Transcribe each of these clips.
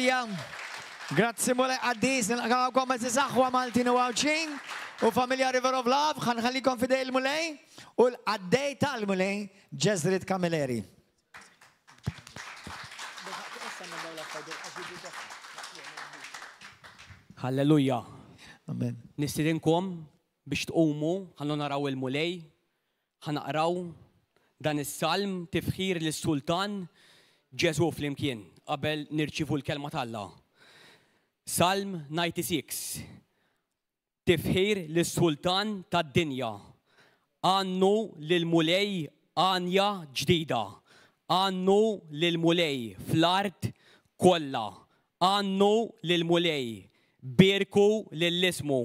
Halleluja. Grazzi mulej għaddis, nilqawkom ma t-saxwa Maltin u għawċin u familja River of Love, ħanħallikom fidej il-mulej u l-għaddej tal-mulej Ġezrit Kamilleri. Halleluja. Amen. Nistidinkom biex tqumu, ħannu naraw il-mulej, ħanaqraw dan is-salm tifħir lis-sultan Ġesu flimkien qabel nirċivu l-kelma tal-Alla. Salm 96. Tifħir lis-sultan tad-dinja. Għannu lil-mulej għanja ġdida. Għannu lil-mulej fl-art kollha. Għannu lil-mulej birku lill-ismu.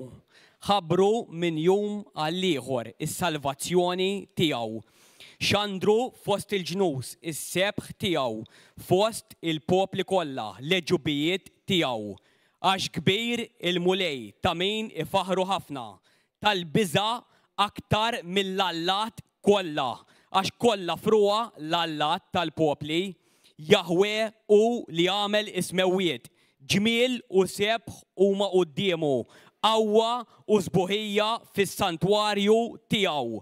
Ħabru minn jum għall-ieħor is-salvazzjoni tiegħu. Xandru fost il-ġnus, is-sebħ tiegħu, fost il-popli kollha, l-ġubijiet tiegħu. Għax kbir il-mulej ta' min ifaħru ħafna, tal-biża aktar mill-allat kollha, għax kollha fruha l-allat tal-popli, Jahwe u li għamel ismewiet, ġmiel u sebħ huma qudiemu, qawwa u sbuħija fis-santwarju tiegħu.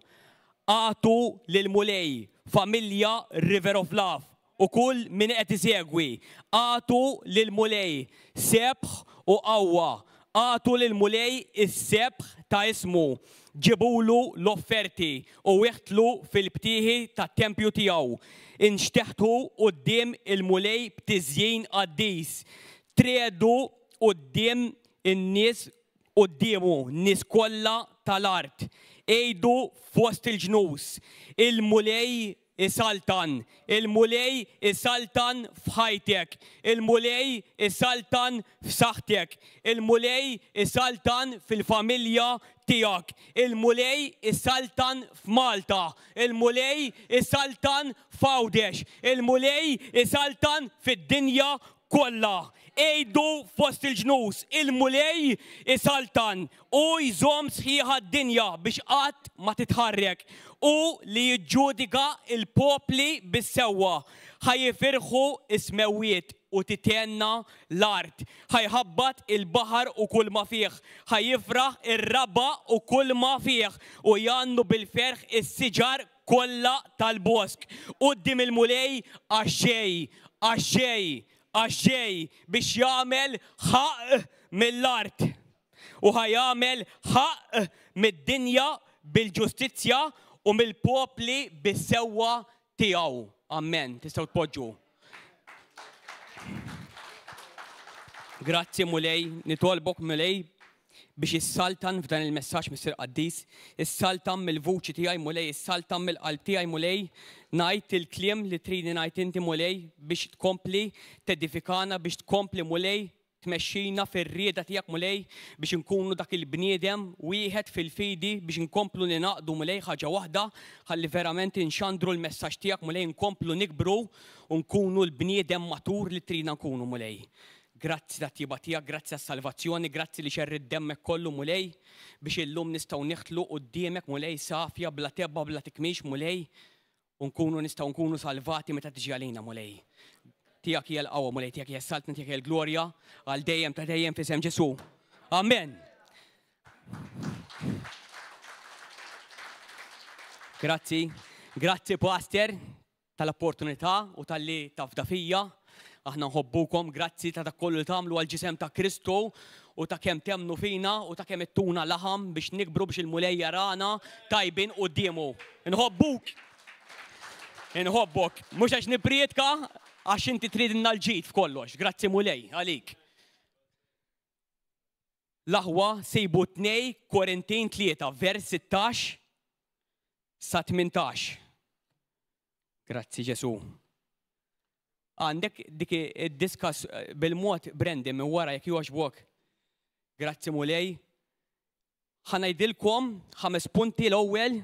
Għatu lil-mulej, familja River of Love, u kull min qed isegwi. Għatu lil-mulej, sebħ u qawwa. Għatu lil-mulej is-sebħ ta' ismu. Ġibulu l-offerti u wieħtlu fil-btieħi tat-tempju tiegħu. Inxteħtu quddiem il-mulej b'tiżjien qaddis. Tredu quddiem in-nies quddiemu, nies kollha tal-art. Ejdu fost il-ġnus, il-mulej isaltan, il-mulej isaltan f'ħajtek, il-mulej isaltan f'saħtek, il-mulej isaltan fil-familja tijak, il-mulej isaltan f'Malta, il-mulej isaltan f'Għawdex, il-mulej isaltan fid-dinja kollha. Ejdu fost il-ġnus, il-mulej isaltan u jżomm sħiħa d-dinja biex qatt ma titħarrek u li jiġġudika il-popli bis-sewwa. Ħajjifirħu ismewiet u titenna l-art. Ħajħabbat il-baħar u kull ma fih. Ħajjifraħ ir-raba u kull ma fih u jannu bil-ferħ is-siġar kollha tal-bosk. Quddiem il-mulej għaxxej biex jagħmel ħaq mill-art u ħajamel ħaq mid-dinja bil-ġustizzja u mill-popli bis-sewwa tiegħu. Amen. Tistgħu tpoġġu. Grazzi mulej, nitolbok mulej biex issaltan f'dan il-messaġġ Mister Qaddis, issaltan mill-vuċi tiegħi mulej, issaltan mill-qalb tiegħi mulej, ngħid il-kliem li trini ngħid inti mulej biex tkompli tedifikana, biex tkompli mulej tmexxina fir-rieda tiegħek mulej biex inkunu dak il-bniedem wieħed fil-fidi biex inkomplu ninaqdu mulej ħaġa waħda ħalli verament inxandru l-messaġġ tiegħek mulej inkomplu nikbru u nkunu l-bniedem matur li trina nkunu mulej. Grazzi ta' tiba tiegħek, grazzi għas-salvazzjoni, grazzi li xerrid demmek kollu mulej biex illum nistgħu neħtlu quddiemek mulej safja bla tebba bla tikmix mulej u nkunu nistgħu nkunu salvati meta tiġi għalina mulej. Tiegħek hija l-qawwa mulej, tiegħek hija s-saltna, tiegħek hija l-glorja għal dejjem ta' dejjem f'isem Ġesu. Amen. Grazzi Pastor tal-opportunità u tal-li tafda fija. Aħna nħobbukom, grazzi ta' dak kollu li tagħmlu għall-ġisem ta' Kristu u ta' kemm temnu fina u ta' kemm ittuna laħam biex nikbru biex il-mulej jarana tajbin qudiemu. Inħobbuk. Inħobbok. Mhux għax nibriedka għax inti tridilna l-ġid f'kollox. Grazzi mulej għalik. L-aħwa sejbu 2 Korintin 3 vers 16 sa 18. Grazzi Ġesu. Għandek dik id-diskas bil-mod Brendi minn wara jekk jogħġbok. Grazzi mulej. Ħanajdilkom 5 punti l-ewwel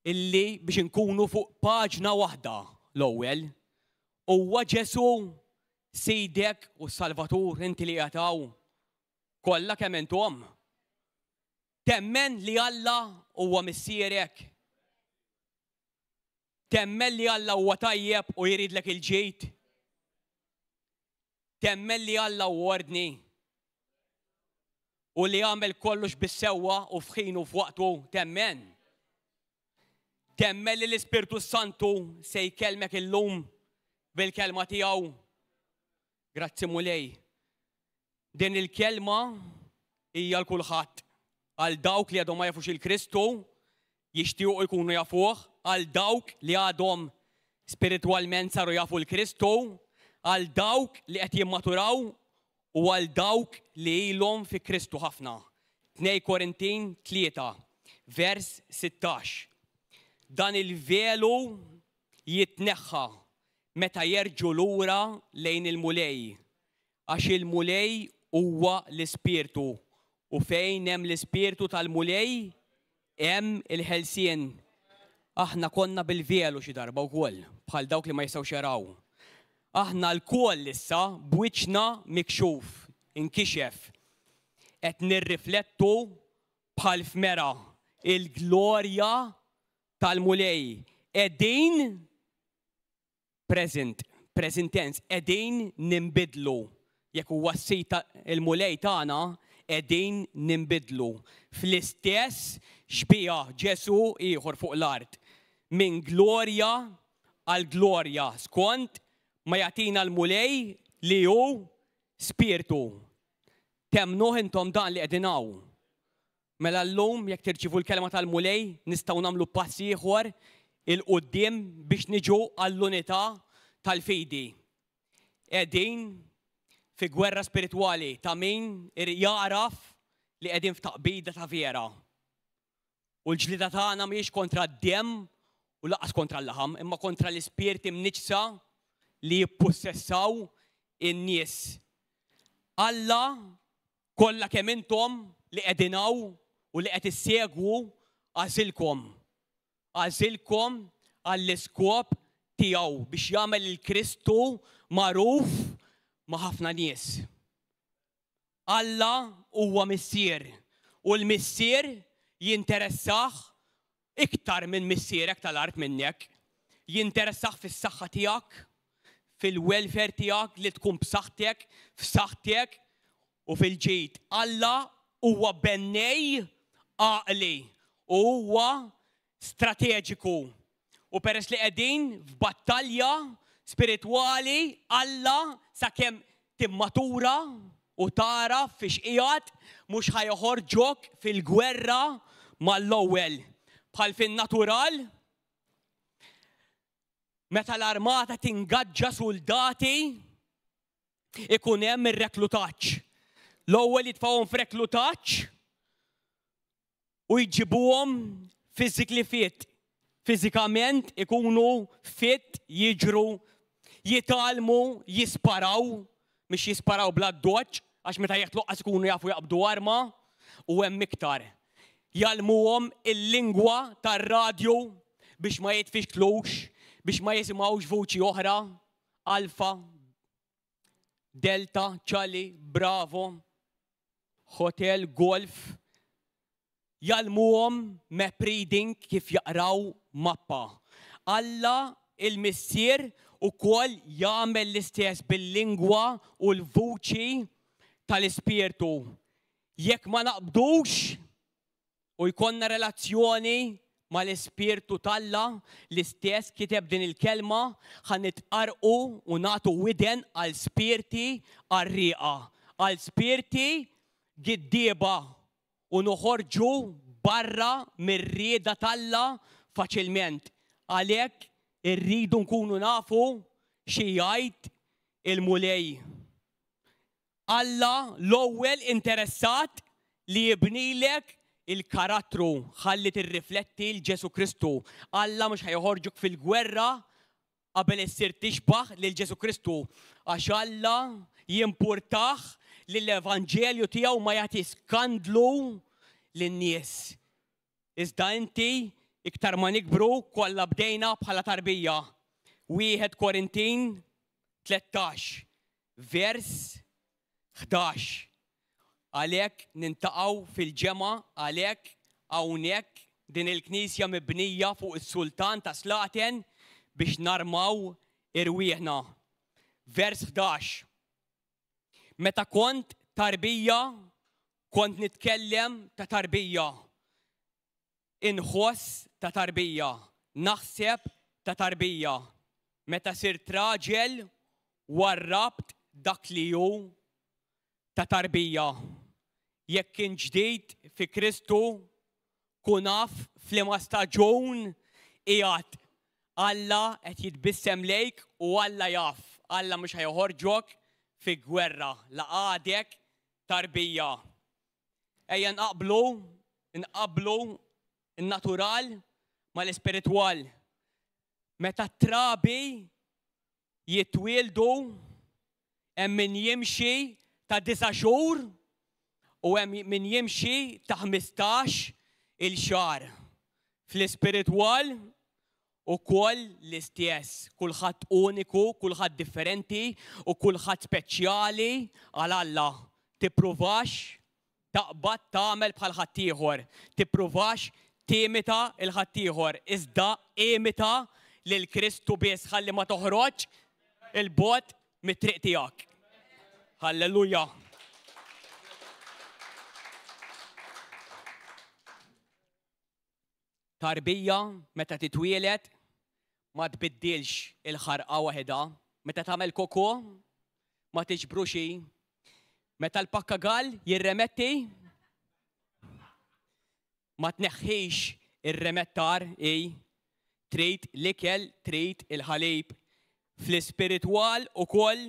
illi biex inkunu fuq paġna waħda l-ewwel huwa Ġesu Sidek u Salvatur inti li jagħtaw kollha kemm intom. Temmen li Alla huwa missierek. Temmel li Alla huwa tajjeb u jridlek il-ġejt? Temmel li Alla huwa ordni u li jagħmel kollox bis-sewwa u f'ħin u f'waqtu? Temmen? Temmel li l-Ispirtu Santu se jkellmek illum bil-kelma tiegħu? Grazzi mulej. Din il-kelma hija l kulħadd. Għal dawk li għadhom ma jafux il-Kristu, jixtiequ jkunu jafuh, għal dawk li għadhom spiritualment saru jafu l-Kristu, għal dawk li qed jimmaturaw u għal dawk li ilhom fi Kristu ħafna. 2 Korintin 3, vers 16. Dan il-velu jitneħħa meta jerġu lura lejn il-mulej, għax il-mulej huwa l-Ispirtu u fejn hemm l-Ispirtu tal-mulej hemm il-ħelsien. Aħna konna bil-velu xi darba wkoll bħal dawk li ma jistgħux jaraw. Aħna l-koll issa bwiċċna mikxuf, inkixef, qed nirriflettu bħal f'mera il-glorja tal-mulej. Qegħdin present tense, qegħdin nimbidlu. Jekk huwa s-sit il-mulej tagħna, qegħdin nimbidlu. Fl-istess xbija Ġesu ieħor fuq l-art. Minn glorja għal glorja, skont ma jagħtina l-mulej li hu Spirtu. Temnuh intom dan li qegħdin hawn. Mela llum jekk tirċivu l-kelma tal-mulej nistgħu nagħmlu pass ieħor il-qudiem biex niġu għall-unità tal-fidi. Qegħdin fi gwerra spiritwali ta' min jaraf li qegħdin f'taqbida ta' vera. U l-ġlida tagħna mhijiex kontra d-demm u laqas kontra l-laħam, imma kontra l-ispirti mniġsa li jippossessaw in-nies. Alla kollha kemm intom li qegħdin hawn u li qed issegwu għażilkom. Għażilkom għall-iskop tiegħu biex jagħmel il-Kristu magħruf ma' ħafna nies. Alla huwa missier u l-missier jinteressaħ iktar minn missierek tal-art minnek. Jinteressaħ fis-saħħa tiegħek, fil-welfare tiegħek li tkun b'saħħtek, f'saħħtek u fil-ġid. Alla huwa bennej għaqli u huwa strateġiku. U peress li qegħdin f'battalja spiritwali, Alla sakemm timmatura u tara fiex qiegħed mhux ħajoħorġok fil-gwerra mal-ewwel. Bħal fin-natural, meta l-armata tingaġġa soldati, ikun hemm ir-reklutaġġ. L-ewwel jitfgħuhom f'reklutaġġ u jġibuhom physically fit. Fiżikament ikunu fit, jiġru, jitalmu, jisparaw, mhux jisparaw bla doċċ, għax meta jeħtluqqas ikunu jafu jaqbdu arma, u hemm iktar. Jalmuhom il-lingwa tar-radju biex ma jitfixklux, biex ma jisimgħux vuċi oħra, Alfa, Delta, Charlie, Bravo, Hotel, Golf. Jalmuhom map reading kif jaqraw mappa. Alla il-missier ukoll jagħmel l-istess bil-lingwa u l-vuċi tal-Ispirtu. Jekk ma naqbdux u jkollna relazzjoni mal-Ispirtu tal-Alla, l-istess kiteb din il-kelma ħan nitqarqu u nagħtu widen għal spirti għarrieqa, għal spirti giddieba u noħorġu barra mir-rieda tal-Alla faċilment. Għalhekk irridu nkunu nafu xi jgħid il-mulej. Alla l-ewwel interessat li jibnilek il-karattru ħalli tirrifletti l-Ġesu Kristu. Alla mhux ħajħorġuk fil-gwerra qabel issir tixbaħ lil Ġesu Kristu. Għax Alla jimpurtaħ li l-Evanġelju tiegħu ma jagħti skandlu lin-nies. Iżda inti iktar ma nikbru kollha bdejna bħala tarbija. 1 Korintin 13, vers 11. Għalhekk nintaqgħu fil-ġemgħa, għalhekk hawnhekk din il-Knisja mibnija fuq is-Sultan ta' Slaten biex narmaw irwieħna. Vers 11. Meta kont tarbija, kont nitkellem ta' tarbija. Inħoss ta' tarbija. Naħseb ta' tarbija. Meta sirt raġel, warrabt dak li hu ta' tarbija. Jekk kien ġdid fi Kristu, kun naf f'liema staġun qiegħed Alla qed jitbissem lejk u Alla jaf. Alla mhux ħajħorġok fi gwerra la għadek tarbija. Ejja nqablu n-natural mal-ispiritwal. Meta trabi jitwieldu hemm min jimxi ta' 9 xhur u hemm min jimxi ta' 15 il-xahar. Fl-ispiritwal ukoll l-istess, kulħadd uniku, kulħadd differenti u kulħadd speċjali għal Alla. Tippruvax taqbad tagħmel bħal ħaddieħor, tippruvax timita il-ħaddieħor, iżda imita lil Kristu biss ħalli ma toħroġ il-bot mit-triq tiegħek. Halleluja. Tarbija meta titwielet ma tbiddilx il-ħarqa waħda, meta tagħmel koko ma tiġbru xi, meta l-pakkagall jirremetti ma tneħħix ir-remettar trid l-ikel, trid il-ħalib. Fl-ispiritwal ukoll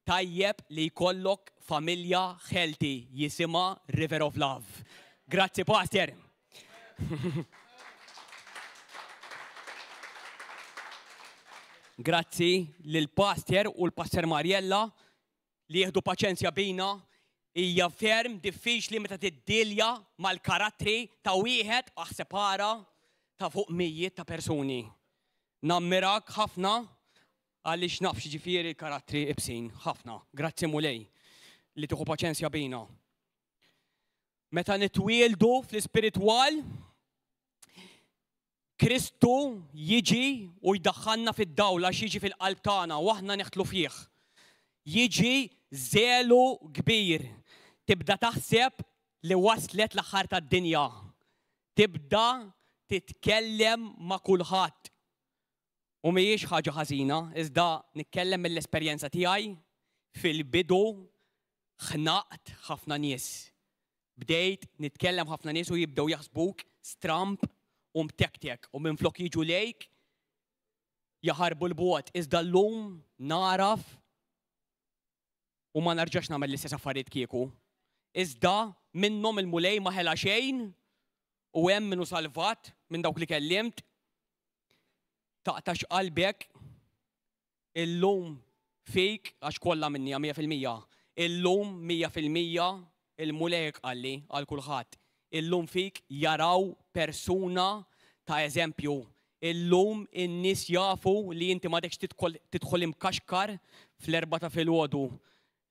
tajjeb li jkollok familja healthy jisimha River of Love. Grazzi, Pastor. Grazzi lill-Pastor u l-Pastor Mariella li jieħdu paċenzja bina. Hija ferm diffiċli meta tiddilja mal-karattri ta' wieħed aħsepara ta' fuq mijiet ta' persuni. Nammirak ħafna għaliex nafx ġifieri l-karattri ibsin ħafna. Grazzi mulej li tieħu paċenzja bina. Meta nitwieldu fl-ispiritwal, Kristu jiġi u jdaħħalna fid-dawla x'jiġi fil-qalb tagħna u aħna neħtlu fih. Jiġi żelu kbir. Tibda taħseb li waslet l-aħħar tad-dinja. Tibda titkellem ma' kulħadd. U mhijiex ħaġa ħażina, iżda nitkellem mill-esperjenza tiegħi fil-bidu ħnaqt ħafna nies. Bdejt nitkellem ħafna nies u jibdew jaħsbuk stramp u mtektek u minflok jiġu lejk jaħarbu l-bot. Iżda llum naraf u ma narġax nagħmel l-istess affarijiet kieku. Iżda minnhom il-mulej ma ħela xejn u hemm minnu salvat minn dawk li kellimt. Taqtax qalbek illum fik għax kollha minni 100%. Illum 100% il-mulej qalli għal kulħadd. Illum fik jaraw persuna ta' eżempju. Illum in-nies jafu li inti m'għadekx tidħol imkaxkar fl-4 ta' filgħodu.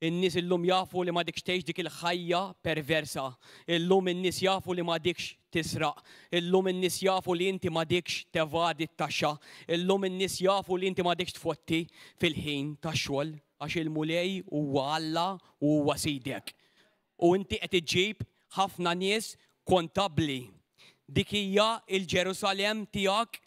In-nies illum jafu li m'għadekx tgħix dik il-ħajja perversa. Illum in-nies jafu li m'għadekx tisraq. Illum in-nies jafu li inti m'għadekx tevadi t-taxxa. Illum in-nies jafu li inti m'għadekx tfotti fil-ħin tax-xogħol għax il-mulej huwa Alla u huwa sidek. U inti qed iġġib ħafna nies kontabbli. Dik hija il-Ġerusalemm tiegħek,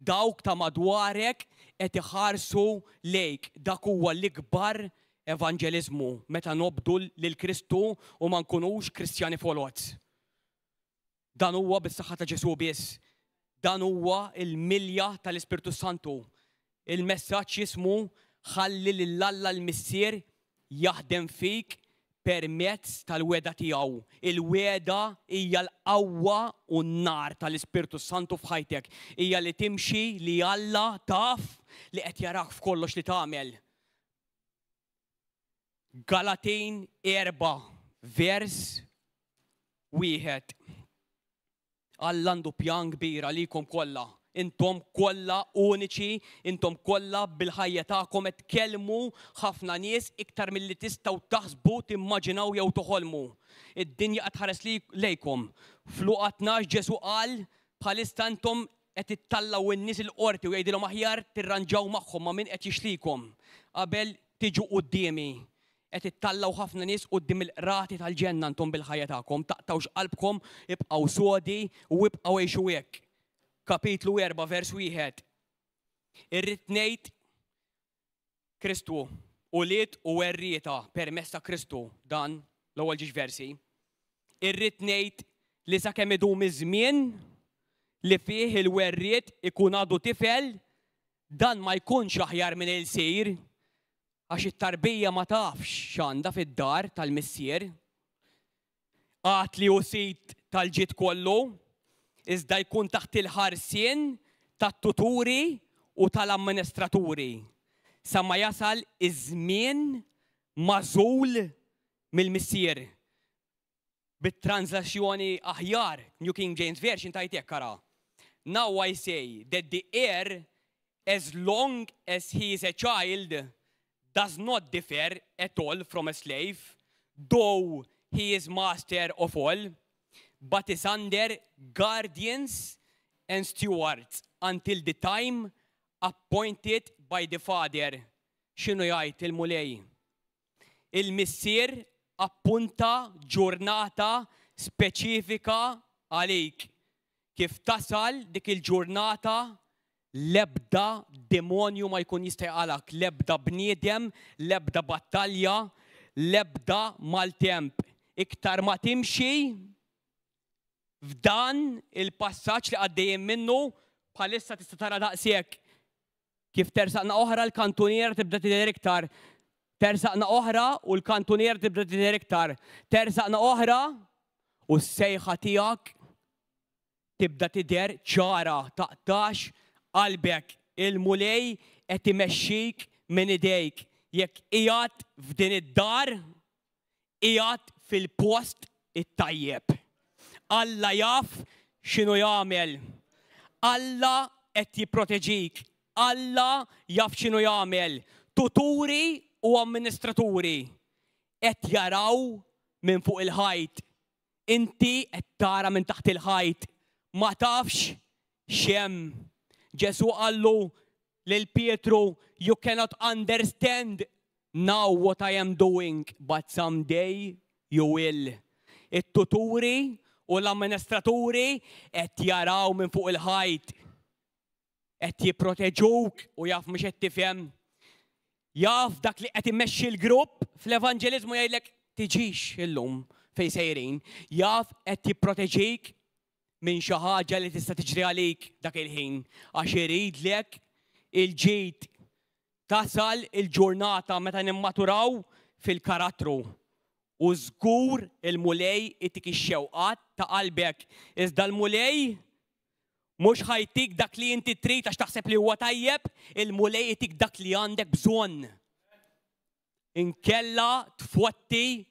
dawk ta' madwarek qed iħarsu lejk. Dak huwa l-ikbar evanġeliżmu meta nobdu lil Kristu u ma nkunux Kristjani folot. Dan huwa bis-saħħa ta' Ġesu biss. Dan huwa il-milja tal-Ispirtu Santu. Il-messaġġ jismu ħalli lil Alla l-Missier jaħdem fik permezz tal-weda tiegħu. Il-weda hija l-qawwa u n-nar tal-Ispirtu Santu f'ħajtek. Hija li timxi li Alla taf li qed jarak f'kollox li tagħmel. Galatin 4 vers 1. Alla għandu pjan kbir għalikom kollha. Intom kollha uniċi, intom kollha bil-ħajja tagħkom qed tkellmu ħafna nies iktar milli tistgħu taħsbu, timmaġinaw jew toħolmu. Id-dinja qed tħares lejkom. F'Luqa 12 Ġesu qal bħalissa intom qed ittallaw in-nies il-qorti u jgħidilhom aħjar tirranġaw magħhom ma' min qed jixtlikom qabel tiġu qudiemi. Qed ittallaw ħafna nies quddiem il-qrati tal-ġenna intom bil-ħajja tagħkom, taqtawx qalbkom, ibqgħu sodi u ibqgħu għejxu hekk. Kapitlu 4 vers 1. Irrid ngħid Kristu ulied u werrieta permezz ta' Kristu dan l-ewwel ġiex versi. Irrid ngħid li sakemm idum iż-żmien li fih il-werriet ikun għadu tifel, dan ma jkunx aħjar minn il-sir, għax it-tarbija ma tafx x'għandha fid-dar tal-missier. Qatli u sit tal-ġid kollu, iżda jkun taħt il-ħarsien tat-tuturi u tal-amministraturi. Sa ma jasal iż-żmien magħżul mill-missier. Bit-translazzjoni aħjar, New King James Version tajtek kara. Now I say that the heir, as long as he is a child, does not differ at all from a slave, though he is master of all, but is under guardians and stewards until the time appointed by the father. X'inhu jgħid il-mulej? Il-missier appunta ġurnata speċifika għalik. Kif tasal dik il-ġurnata l-ebda demonju ma jkun jista' jqalak, l-ebda bniedem, l-ebda battalja, l-ebda mal-temp. Iktar ma timxi f'dan il-passaġġ li għaddejjem minnu bħalissa tista' tara daqshekk. Kif tersaqna oħra l-kantunier tibda tidher iktar. Tersaqna oħra u l-kantunier tibda tidher iktar. Tersaqna oħra u s-sejħa tiegħek tibda tidher ċara, taqtax qalbek. Il-mulej qed imexxik minn idejk. Jekk qiegħed f'din id-dar, qiegħed fil-post it-tajjeb. Alla jaf x'inhu jagħmel. Alla qed jipproteġik. Alla jaf x'inhu jagħmel. Tuturi u amministraturi qed jaraw minn fuq il-ħajt. Inti qed tara minn taħt il-ħajt. Ma tafx x'hemm. Ġesu qallu lil Pietru, you cannot understand now what I am doing, but someday you will. It-tuturi u l-amministraturi qed jaraw minn fuq il-ħajt. Qed jipproteġuk u jaf mhux qed tifhem. Jaf dak li qed immexxi l-grupp fl-evanġeliżmu jgħidlek tiġix illum fejn sejrin. Jaf qed jipproteġik minn xi ħaġa li tista' tiġri għalik dak il-ħin għax iridlek il-ġid. Tasal il-ġurnata meta nimmaturaw fil-karattru. U żgur il-mulej itik ix-xewqat ta' qalbek. Iżda l-mulej mhux ħajtik dak li inti trid għax taħseb li huwa tajjeb, il-mulej itik dak li għandek bżonn. Inkella tfotti,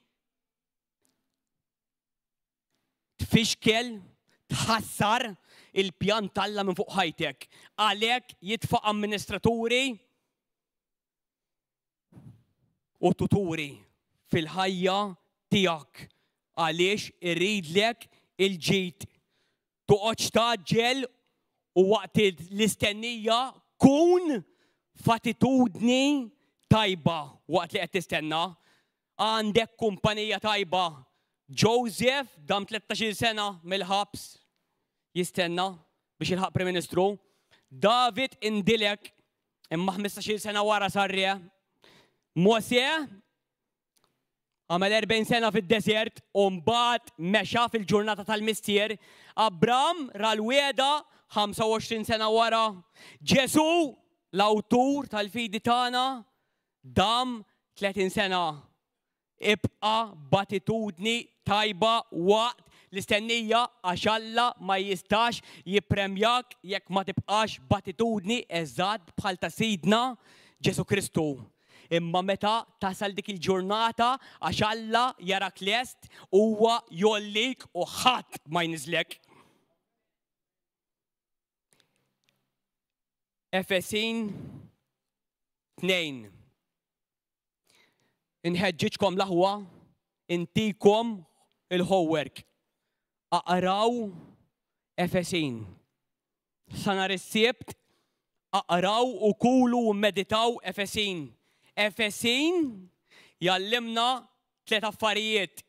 tfixkel, tħassar il-pjan talla minn fuq ħajtek. Għalhekk jitfa' amministraturi u tuturi fil-ħajja tiegħek għaliex iridlek il-ġid. Toqgħodx taġġel u waqt l-istennija kun f'attitudni tajba waqt li qed tistenna. Għandek kumpanija tajba. Joseph dam 13 sena mill-ħabs jistenna biex jilħaq Prim Ministru. David indilek imma 15 sena wara sarre. Mose għamel 40 sena fid-desert u mbagħad mexa fil-ġurnata tal-mistier. Abram ral-weda 25 sena wara. Ġesu, l-awtur tal-fidi tagħna, dam 30 sena. Ibqa' b'attitudni tajba waqt l-istennija għax Alla ma jistax jippremjak jekk ma tibqax b'attitudni eżatt bħal ta' Sidna Ġesu Kristu. Imma meta tasal dik il-ġurnata għax Alla jarak lest huwa jollik u ħadd ma jniżlek. Efesin 2. Inħeġġiġkom l-aħwa, intikom il-homework. Aqraw Efesin. sa nhar is-Sibt aqraw u kulu u meditaw Efesin. Efesin jallimna 3 affarijiet.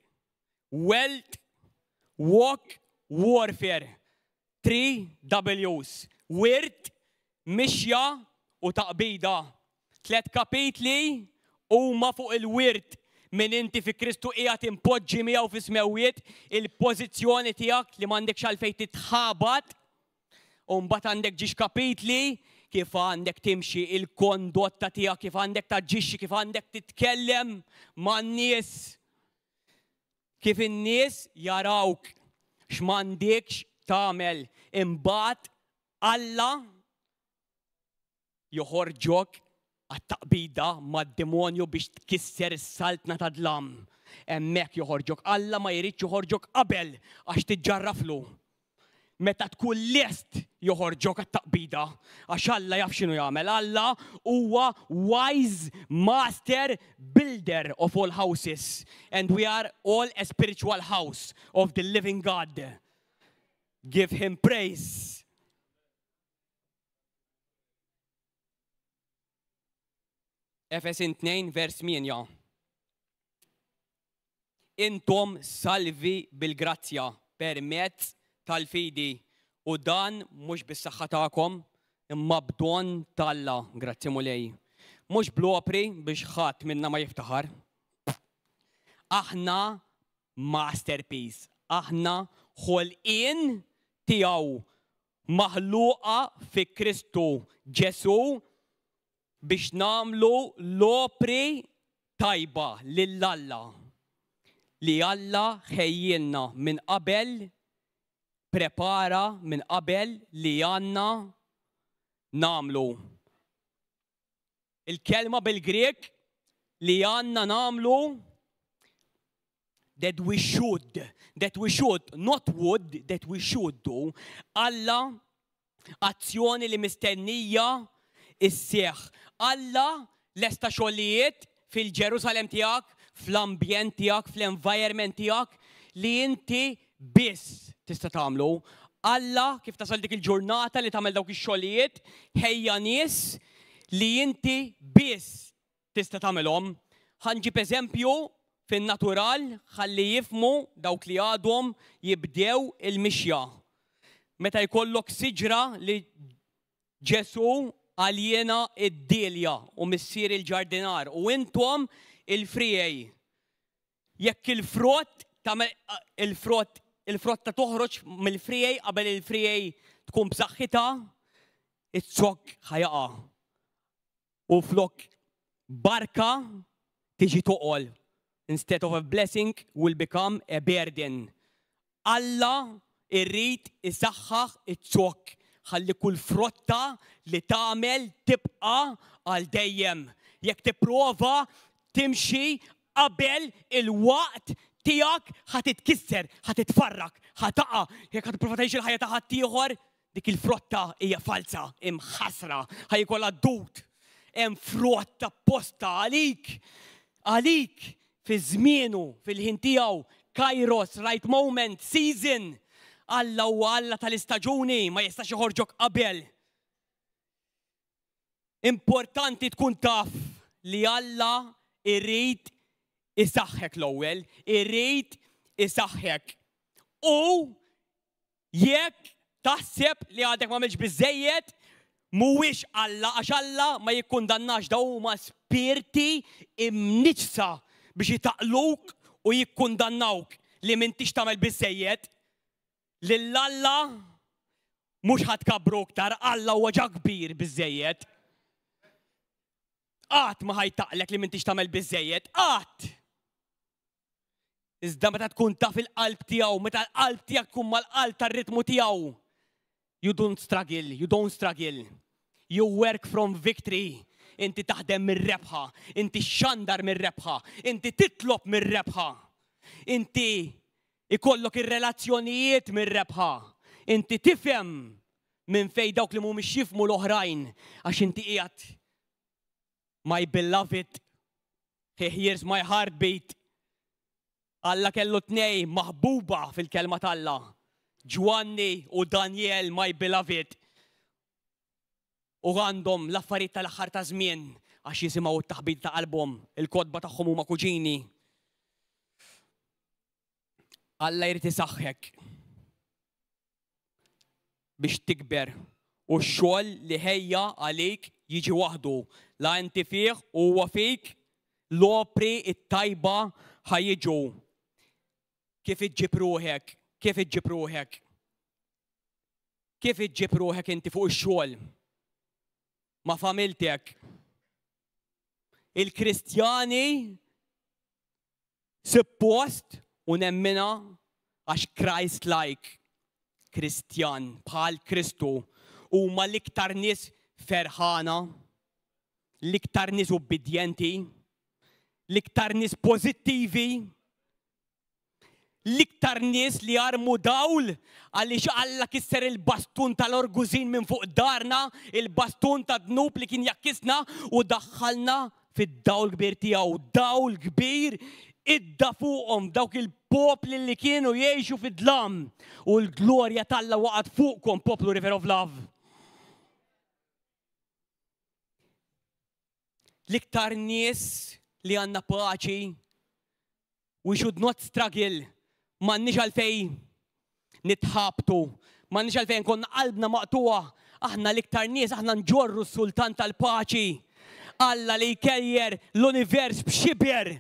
Wealth, walk, warfare. 3 W's. Wirt, mixja u taqbida. 3 kapitli huma fuq il-wirt minn inti fi Kristu qiegħed impoġġi miegħu fi smewiet il-pożizzjoni tiegħek li m'għandekx għalfejn titħabat. U mbagħad għandek ġiex kapitli kif għandek timxi il-kondotta tiegħek, kif għandek taġġixxi, kif għandek titkellem man-nies. Kif in-nies jarawk x'm'għandekx tagħmel. Imbagħad Alla joħorġok għat-taqbida mad-demonju biex tkisser is-saltna ta' dlam. Hemmhekk joħorġok. Alla ma jridx joħorġok qabel għax tiġġarraflu. Meta tkun lest joħorġok għat-taqbida għax Alla jaf x'inhu jagħmel. Alla huwa wise master builder of all houses. And we are all a spiritual house of the living God. Give him praise. Efesin 2 vers 8. Intom salvi bil-grazzja permezz tal-fidi u dan mhux bis-saħħa tagħkom imma b'don tal-Alla, grazzi mulej. Mhux blopri biex ħadd minna ma jiftaħar. Aħna masterpiece, aħna ħolqien tiegħu maħluqa fi Kristu Ġesu biex namlu l-opri tajba lill-Alla. Li Alla ħejjilna minn qabel, prepara minn qabel li għandna namlu. Il-kelma bil-Grek li għandna namlu that we should, not would, that we should do. Alla azzjoni li mistennija is-seħħ. Alla lesta xogħlijiet fil-Ġerusalem tiegħek, fl-ambjent tiegħek, fl-environment tiegħek li inti biss tista' tagħmlu. Alla kif tasal dik il-ġurnata li tagħmel dawk ix-xogħlijiet ħejja nies li inti biss tista' tagħmelhom. Ħanġib eżempju fin-natural ħalli jifmu dawk li għadhom jibdew il-mixja. Meta jkollok siġra li Ġesu għaljena id-dilja u missier il-ġardinar u intom il-frijej. Jekk il-frott ta' toħroġ mill-frijej qabel il-frijej tkun b'saħħitha, it-zokk ħajaqa. U flok barka tiġi toqol. Instead of a blessing will become a burden. Alla irrid isaħħaħ it-zokk. ħalli kull frotta li tagħmel tibqa' għal dejjem. Jekk tipprova timxi qabel il-waqt tiegħek ħad titkisser, ħad titfarrak, ħad taqa'. Jekk ħad tipprova tgħix il-ħajja ta' ħadd ieħor, dik il-frotta hija falsa, imħasra, ħajkollha dut. Hemm frotta apposta għalik. Għalik fi żmienu, fil-ħin tiegħu, Kairos, right moment, season. Alla u Alla tal-istaġuni ma jistax joħorġok qabel. Importanti tkun taf li Alla irrid isaħħek l-ewwel, irrid isaħħek. U jekk taħseb li għadek m'għamilx biżejjed, mhuwiex Alla għax Alla ma jikkundannax daw huma spirti imniġsa biex jitaqluk u jikkundannawk li m'intix tagħmel biżejjed. Lill-Alla mhux ħadkabru aktar, Alla huwa ġa kbir biżejjed. Qatt ma ħajtaqlek li m'intix tagħmel biżejjed, qatt. Iżda meta tkun taf il-qalb tiegħu, meta l-qalb tiegħek tkun mal-qalb tar-ritmu tiegħu. You don't struggle. You work from victory. Inti taħdem mir-rebħa, inti xandar mir-rebħa, inti titlob mir-rebħa. Inti ikollok ir-relazzjonijiet mir-rebħa. Inti tifhem minn fejn dawk li mhumiex jifhmu l-oħrajn għax inti qiegħed. My beloved, he hears my heartbeat. Alla kellu tnej maħbuba fil-kelma tal-Alla. Ġwanni u Daniel, my beloved. u għandhom l-affarijiet tal-aħħar ta' żmien għax jisimgħu t-taħbit ta' qalbhom, il-kodba tagħhom huma kuġini. Alla jrid isaħħek biex tikber u x-xogħol li ħejja għalik jiġi waħdu. La inti fih u huwa fik l-opri it-tajba ħajjiġu. Kif iġġib ruħek? Kif iġġib ruħek? Kif iġġib ruħek inti fuq ix-xogħol? Ma' familtek. Il-Kristjani suppost u nemmina għax Christ-like Kristjan bħal Kristu huma l-iktar nies ferħana, l-iktar nies ubbidjenti, l-iktar nies pożittivi, l-iktar nies li jarmu dawl għaliex Alla kisser il-bastun tal-orgużin minn fuq darna, il-bastun ta' dnub li kien jakkisna u daħħalna fid-dawl kbir tiegħu, dawl kbir idda fuqhom dawk il-popli li kienu jgħixu fid-dlam u l-glorja tal-Alla waqgħet fuqkom poplu River of Love. L-iktar nies li għandna paċi, we should not struggle, m'għandniex għalfejn nitħabtu, m'għandniex għalfejn konna qalbna maqtuwa, aħna l-iktar nies aħna nġorru s-sultan tal-paċi. Alla li jkejjer l-univers b'xiber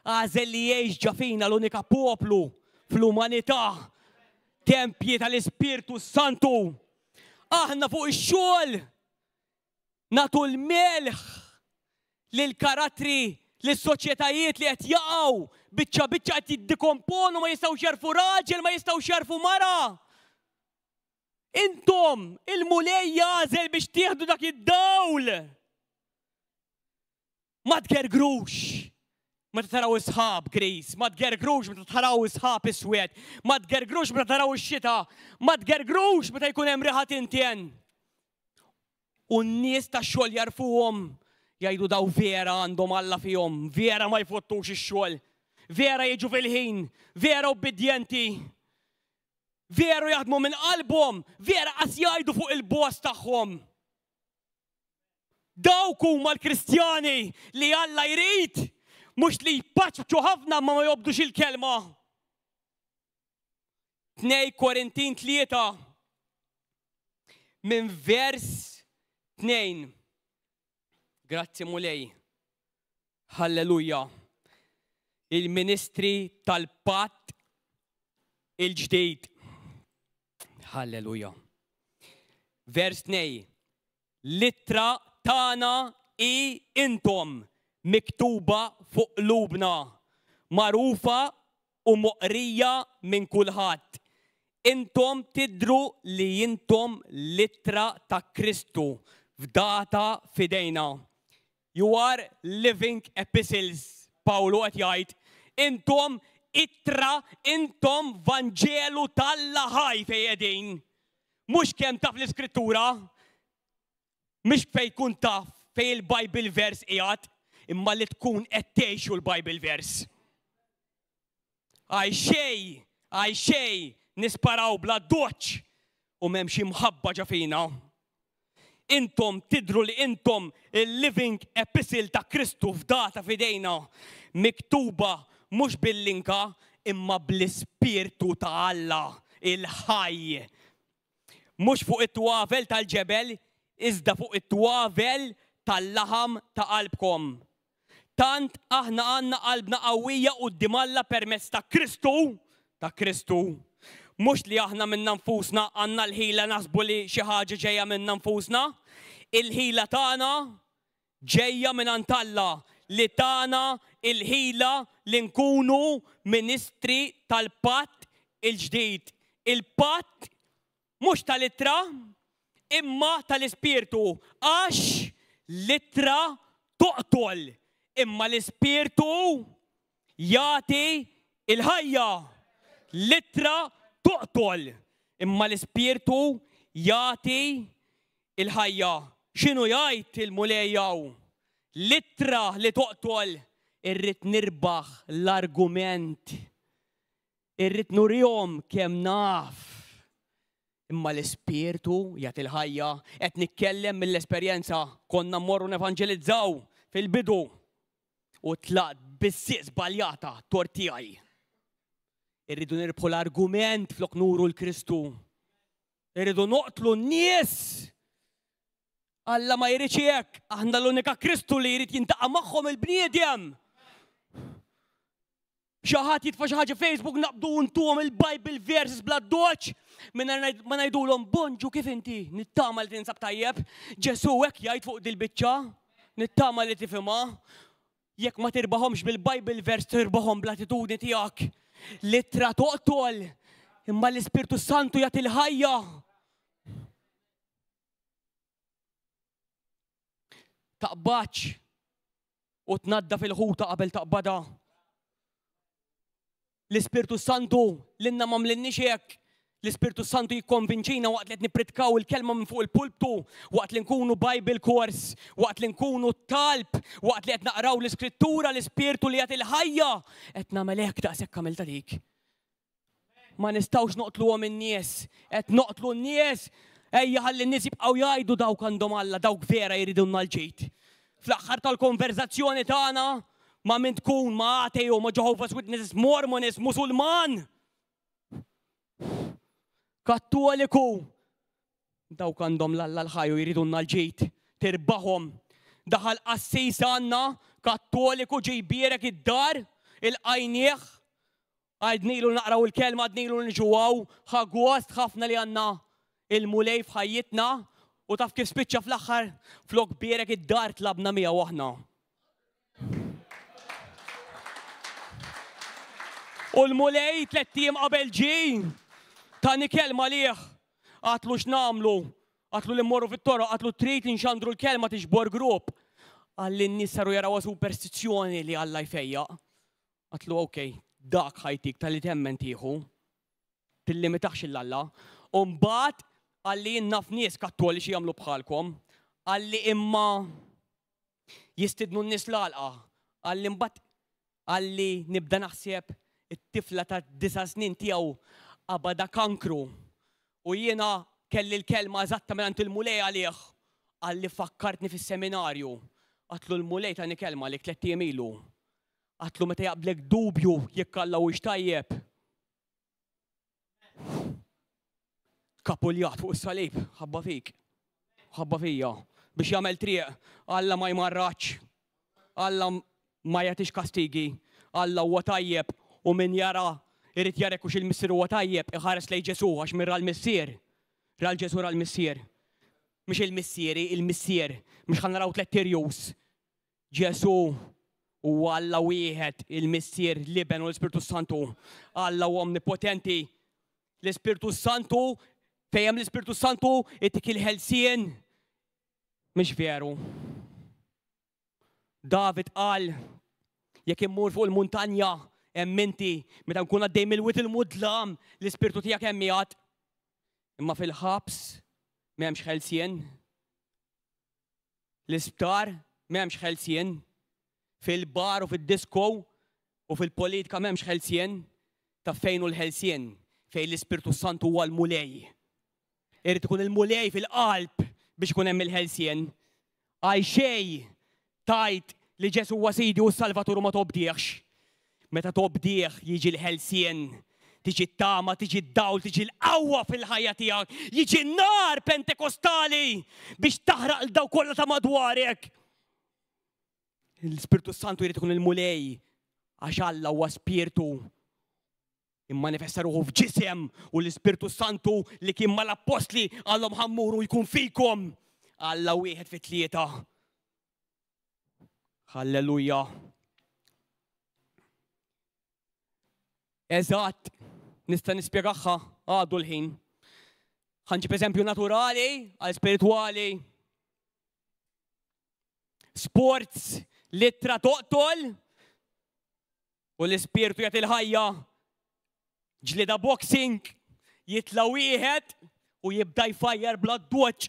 għażel li jgħix ġafina l-unika poplu fl-umanità, tempji tal-Ispirtu Santu. Aħna fuq ix-xogħol nagħtu l-melħ lill-karattri, lis-soċjetajiet li qed jaqgħu biċċa qed jiddikomponu, ma jistgħux jarfu raġel, ma jistgħux jarfu mara. Intom il-mulej jażel biex tieħdu dak id-dawl. Ma tgergrux. Meta taraw isħab gris, ma tgergrux meta taraw isħab iswed, ma tgergrux meta taraw ix-xita, ma tgergrux meta jkun hemm riħa tintien. U n-nies tax-xogħol jarfuhom jgħidu daw vera għandhom Alla fihom, vera ma jfottux ix-xogħol, vera jiġu fil-ħin, vera obbedjenti, vera jaħdmu minn qalbhom, vera qas jgħidu fuq il-boss tagħhom. Dawk huma l-Kristjani li Alla jrid, mhux li jpaċċu ħafna ma jobdux il-kelma. 2 Korintin 3 minn vers 2. Grazzi mulej. Halleluja. Il-ministri tal-patt il-ġdid. Halleluja. Vers 2. Littra tana intom miktuba fuq qlubna, magħrufa u moqrija minn kulħadd. Intom tidru li intom littra ta' Kristu f'data fidejna. You are living epistles, Pawlu qed jgħid. Intom ittra, intom vanġelu tal-Alla ħaj fejn qegħdin. Mhux kemm taf l-Iskrittura, mhux fejn kun taf fejn il-Bible vers qiegħed, imma li tkun qed tgħixu l-Bible vers. Għaj xej nisparaw bla doċċ u m'hemmx imħabba ġafina. Intom tidru li intom il-living epistle ta' Kristu f'data fidejna, miktuba mhux bil-linka imma bl-Ispirtu ta' Alla il-ħaj. Mhux fuq it-twavel tal-ġebel, iżda fuq it-twavel tal-laħam ta' qalbkom. Tant aħna għandna qalbna qawwija quddiem Alla permezz ta' Kristu. Mhux li aħna minna nfusna għandna l-ħila naħsbu li xi ħaġa ġejja minna nfusna. Il-ħila tagħna ġejja minn Alla, li tagħna il-ħila li nkunu ministri tal-patt il-ġdid. Il-patt mhux tal-ittra imma tal-Ispirtu, għax l-ittra toqtol, imma l-Ispirtu jagħti il-ħajja. L-ittra toqtol, imma l-Ispirtu jagħti il-ħajja. X'inhu jgħid il-mulejjaw? L-ittra li toqtol, irrid nirbaħ l-argument. Irrid nurihom kemm naf. Imma l-Ispirtu jagħti l-ħajja qed nitkellem mill-esperjenza konna mmorru nevanġelizzaw fil-bidu u tlaqt bis-sieq żbaljata tort tiegħi. Irridu nirbħu l-argument flok nuru l-Kristu. Irridu noqtlu n-nies. Alla ma jridx hekk, aħna l-unika Kristu li jrid jintaqa' magħhom il-bniedem. Xi ħadd jitfa' xi ħaġa Facebook naqbdu ntuhom il-Bible verses bla doċ mingħajr ma ngħidulhom bonġu kif inti, nittama li tinsab tajjeb. Ġesu hekk jgħid fuq dil-biċċa, nittama li tifhimha. Jekk ma tirbaħhomx bil-Bible vers tirbaħhom bl-attitudni tiegħek. Littra toqtol, imma l-Ispirtu Santu jagħti l-ħajja. Taqbaċ u tnadda fil-ħuta qabel taqbada. L-Ispirtu Santu l-inna ma mlinniex hekk. L-Ispirtu Santu jikkonvinċina waqt li qed nippritkaw il-kelma minn fuq il-pulptu, waqt li nkunu Bible course, waqt li nkunu talb, waqt li qed naqraw l-Iskrittura, l-Ispirtu li jagħti l-ħajja, qed nagħmel hekk daqshekk għamilta dik. Ma nistgħux noqtluhom in-nies, qed noqtlu n-nies. Ejja ħalli n-nies jibqgħu jgħidu dawk għandhom Alla, dawk vera jridulna l-ġejt. Fl-aħħar tal-konverzazzjoni tagħna ma min tkun ma ateo, ma Jehovah's Witnesses, Mormonis, Musulman, Kattoliku, dawk għandhom l-Alla l-ħajju jridulna l-ġejt. Tirbaħhom. Daħal qassis għandna Kattoliku ġejbierek id-dar, il-qajnieħ, għadnilu naqraw il-kelma, għadnilu nġuwaw, ħagwost ħafna li għandna il-mulej f'ħajjitna u taf kif spiċċa fl-aħħar flok bierek id-dar tlabna miegħu aħna. U l-mulej 3 tiem qabel ġej tani kelma liħ. Għatlu x'namlu, għatlu li mmorru fit-toroq, għatlu trid inxandru l-kelma tixbor grupp. Għalli n-nies saru jaraw superstizzjoni li Alla jfejjaq. Għatlu okej, dak ħajtik tal-li temmen tieħu, tillimitax il-Alla. U mbagħad għalli naf nies kattoliċi jagħmlu bħalkom, għalli imma jistidnu n-nies l-għalqa, għalli mbagħad għalli nibda naħseb it-tifla ta' 9 snin tiegħu qabada kankru. U jiena kelli l-kelma eżatta minn il-mulej għalih, għalli fakkartni fis-seminarju. Għatlu l-mulej tani kelma li 3 tiem ilu. Għatlu meta jaqblek dubju jekk Alla huwiex tajjeb. Kapuljat fuq is-salib, ħabba fik, ħabba fija, biex jagħmel triq, Alla ma jmarrax, Alla ma jagħtix kastigi, Alla huwa tajjeb u min jara irid jarek u il-missier huwa tajjeb iħares lejn Ġesu għax min ra l-missier. Ra l-Ġesu ra l-missier. Mhux il-missieri, il-missier, mhux ħan naraw 3 tirjus. Ġesu huwa Alla wieħed, il-missier liben u l-Ispirtu Santu. Alla huwa omnipotenti. L-Ispirtu Santu fejjem l-Ispirtu Santu ittik il-ħelsien. Mhux veru. David qal jekk immur fuq il-muntanja hemm inti meta nkun għaddej mill-wit il-mudlam l-Ispirtu tiegħek hemm jgħid. Imma fil-ħabs m'hemmx ħelsien. L-isptar m'hemmx ħelsien. Fil-bar u fid-disko u fil-politika m'hemmx ħelsien. Ta' fejn hu l-ħelsien? Fejn l-Ispirtu Santu huwa l-mulej. Irid ikun il-mulej fil-qalb biex ikun hemm il-ħelsien. Għaj xej tajt li Ġesu huwa Sidi u s-Salvatur ma tobdiex. Meta tobdiex jiġi l-ħelsien, tiġi t-tama, tiġi d-dawl, tiġi l-qawwa fil-ħajja tiegħek, jiġi n-nar pentekostali biex taħraq l-daw kollha ta' madwarek. L-Ispirtu Santu jrid ikun il-mulej għax Alla huwa Spiritu. Immanifesta ruħu f'ġisem u l-Ispirtu Santu li kien mal-apostli għallhom ħammuru jkun fikom. Alla wieħed fit-3. Halleluja. Eżatt, nista' nispjegaħħa għadu l-ħin. Ħanġib eżempju naturali għal spiritwali. Sports, littra toqtol u l-Ispirtu jagħti l-ħajja. Ġlida boxing, jitla wieħed u jibda jfajjar bla d-doċ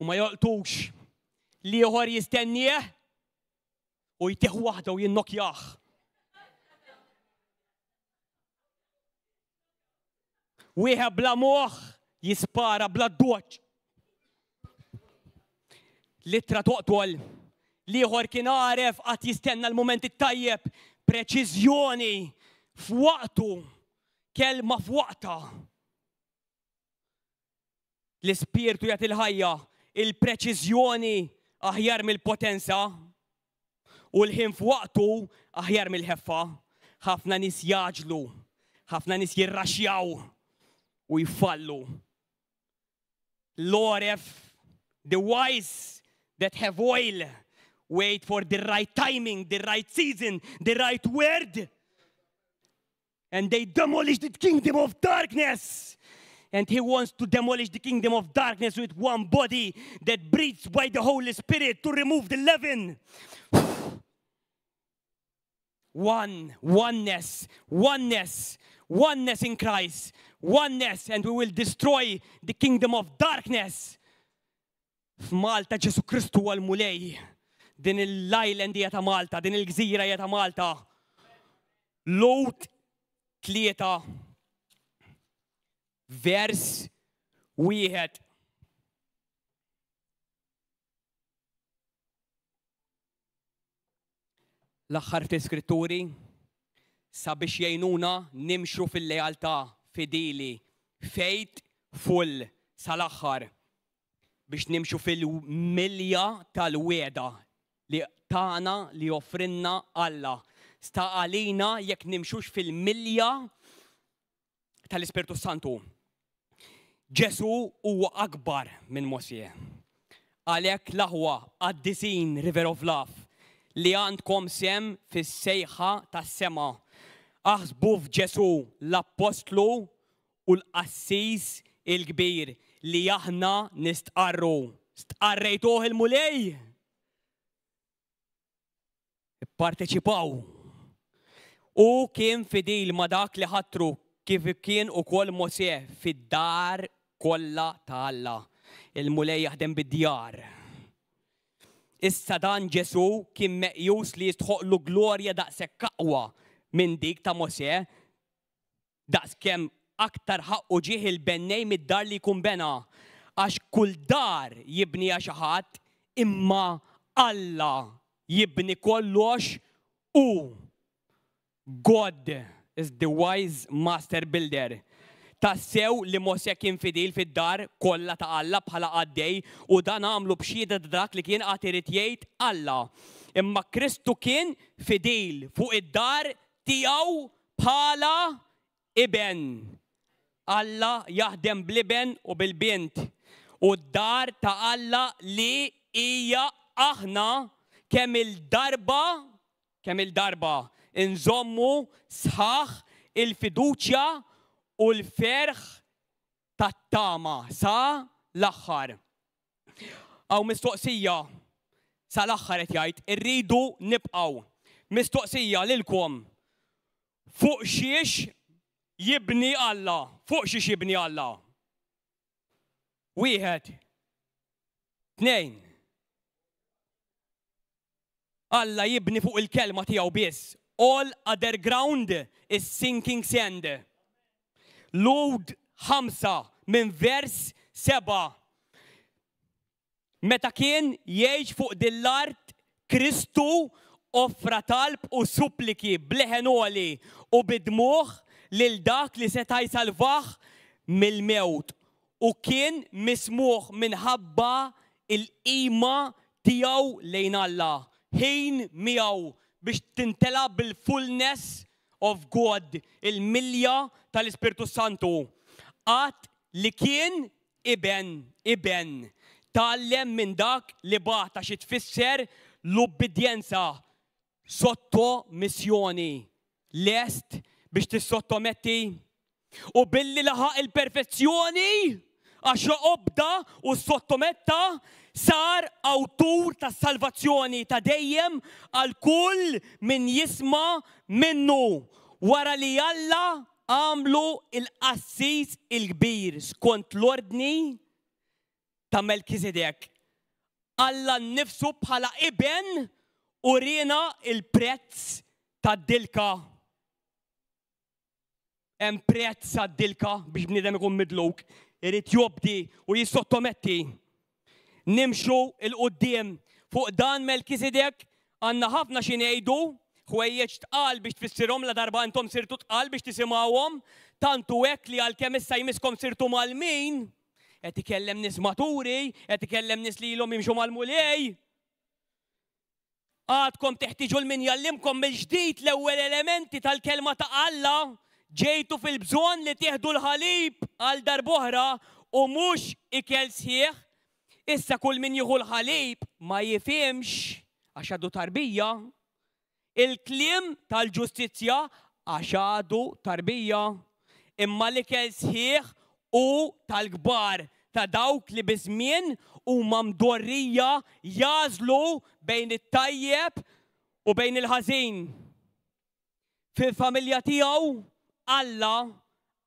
u ma joqtux. Liħor jistennieh u jtieħ waħda u jinnokjaħ. Wieħed bla moħħ jispara bla doċ. Litra toqtol. Liħor kien għaref għat jistenna l-moment it-tajjeb. Preċiżjoni f'waqtu. Kelma f'waqta. L-ispirtu jagħti l-ħajja. Il-preċiżjoni aħjar mill-potenza. U l-ħin f'waqtu aħjar mill-ħeffa. Ħafna nis jaġlu. Ħafna nis jirraxjaw. U jfallu. L-oref, the wise that have oil, wait for the right timing, the right season, the right word. And they demolish the kingdom of darkness. And he wants to demolish the kingdom of darkness with one body that breathes by the Holy Spirit to remove the leaven. Oneness in Christ. Oneness, and we will destroy the kingdom of darkness. F'Malta Ġesu Kristu għal-mulej. Din l-island hija ta' Malta, din il-gżira hija ta' Malta. Lot 3 vers 1. L-aħħar fl-Iskritturi sabiex jgħinuna nimxu fil-lealtà fidili, faithful sal-aħħar biex nimxu fil-milja tal-weda li tagħna li offrinna Alla. Sta għalina jekk nimxux fil-milja tal-Ispirtu Santu. Ġesu huwa akbar minn Mosje. Għalhekk l-aħwa għad-disin River of Love li għandkom sem fis-sejħa tas-sema. Aħsbu f'Ġesu l-Apostlu u l-Qassis il-kbir li aħna nistqarru. Stqarrejtuh il-mulej. Parteċipaw. U kien fidil ma dak li ħattru kif kien ukoll Mosè fid-dar kollha ta' Alla. Il-mulej jaħdem bid-djar. Issa dan Ġesu kien meqjus li jistħoqlu glorja daqshekk aqwa minn dik ta' Mosè, daqskemm aktar ħaqqu ġieħ il-bennej mid-dar li jkun bena. Għax kull dar jibniha xi ħadd, imma Alla jibni kollox u God is the wise master builder. Tassew li Mosè kien fidil fid-dar kollha ta' Alla bħala għaddej u dan għamlu b'xieda dak li kien qatt irid jgħid Alla. Imma Kristu kien fidil fuq id-dar tiegħu bħala iben. Alla jaħdem bl-iben u bil-bint. U d-dar ta' Alla li hija aħna kemm il-darba inżommu sħaħ il-fiduċja u l-ferħ tat-tama sa l-aħħar. Aw mistoqsija sa l-aħħar qed jgħid irridu nibqgħu. Mistoqsija lilkom. Fuq xiex jibni Alla? Fuq xiex jibni Alla? 1, 2. Alla jibni fuq il-kelma tiegħu biss. All other ground is sinking sand. Lud 5 minn vers 7. Meta kien jgħix fuq dil-art Kristu offra talb u suppliki bleħenoli u bidmuħ lil dak li seta' jsalvaħ mill-mewt u kien mismuħ minħabba il-qima tiegħu lejn Alla. Ħin miegħu biex tintela bil-fullness of God, il-milja tal-Ispirtu Santu. Qatt li kien iben tallem minn dak li bata xi tfisser l-ubbidjenza sotto missjoni. Lest biex tissottometti u billi laħaq il-perfezzjoni għax obda u sottometta sar awtur ta' salvazzjoni ta' dejjem għal kull min jisma minnu wara li Alla għamlu il-qassis il-kbir skont l-ordni ta' Melkisedek. Alla nnifsu bħala iben u rina il-prezz ta' dilka. Hemm prezz ta' dilka biex bniedem ikun midluk. irid jobdi u jissottometti. Nimxu il-qoddim fuq dan Melkisedek għandna ħafna xi ngħidu, ħwejjeġ tqal biex tfissirhom la darba intom sirtu tqal biex tisimgħuhom, tantu hekk li għalkemm issa jmiskom sirtu mal-min, qed ikellem nies maturi, qed ikellem nies li ilhom jimxu mal-mulej. Għadkom teħtiġu l-min jallimkom mill-ġdid l-ewwel elementi tal-kelma ta' Alla, ġejtu fil-bżonn li tieħdu l-ħalib għal darb'oħra u mhux ikel sħiħ. Issa kull min jieħu l-ħalib ma jifhimx għax għadu tarbija. Il-kliem tal-ġustizzja għax għadu tarbija. Imma l-ikel sħiħ u tal-kbar ta' dawk li biżmien huma mdorrija jażlu bejn it-tajjeb u bejn il-ħażin. Fil-familja tiegħu Alla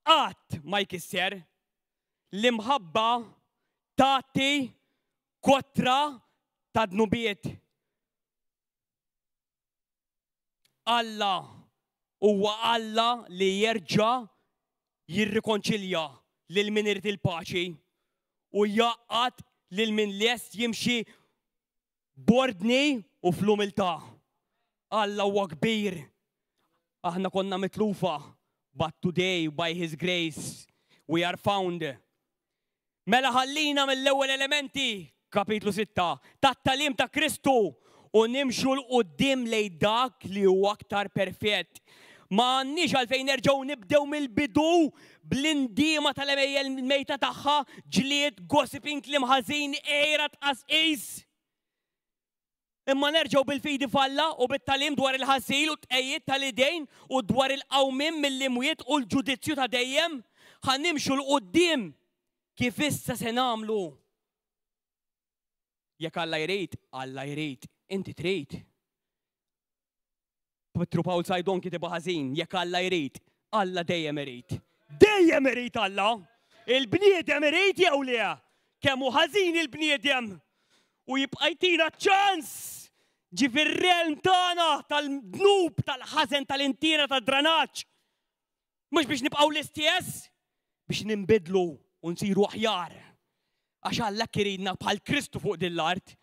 qatt ma jkisser l-imħabba tagħti kontra ta' dnubiet. Alla huwa Alla li jerġa' jirrikonċilja lil min irid il-paċi u jaqgħad lil min lest jimxi bordni u fl-umiltà. Alla huwa kbir. Aħna konna mitlufa, but today by His grace we are found. Mela ħallina mill-ewwel elementi, kapitlu 6, tat-talim ta' Kristu u nimxu l-qudiem lejn dak li huwa aktar perfett. Ma għandniex għalfejn nerġgħu nibdew mill-bidu bl-indiema tal-emejjel mejta tagħha, ġlied, gossiping, kliem ħażin, ejra tqasqis. Imma nerġgħu bil-fidi falla u bit-talim dwar il-ħasil u tqejjied tal-idejn u dwar il-qawmien mill-imwiet u l-ġudizzju ta' dejjem, ħannimxu l-qudiem kif issa se nagħmlu. Jekk Alla jrid, Alla jrid, inti trid. Petru Pawl Sajdon kitibha ħażin, jekk Alla jrid, Alla dejjem irid. Dejjem irid Alla. Il-bniedem irid jew le, kemm hu ħażin il-bniedem. U jibqa' jtina ċans ġi fir-realm tagħna tal-dnub, tal-ħażen, tal-intina, tad-dranaġġ. Mhux biex nibqgħu l-istess, biex ninbidlu u nsiru aħjar. Għax Alla kiridna bħal Kristu fuq din l-art.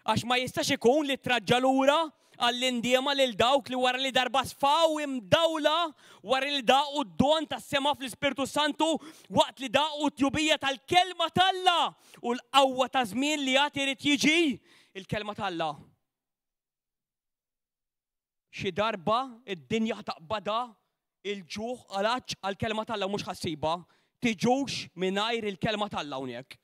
Għax ma jistax ikun li traġġa lura għall-indiema lil dawk li wara li darba sfaw imdawla, wara li daqu d-don tas-sema fl-Ispirtu Santu, waqt li daqu t-tjubija tal-kelma tal-Alla u l-qawwa ta' żmien li għad irid jiġi il-kelma tal-Alla. Xi darba id-dinja taqbada il-ġuħ għalaġġ għall-kelma tal-Alla mhux ħassiba, tiġux mingħajr il-kelma tal-Alla hawnhekk.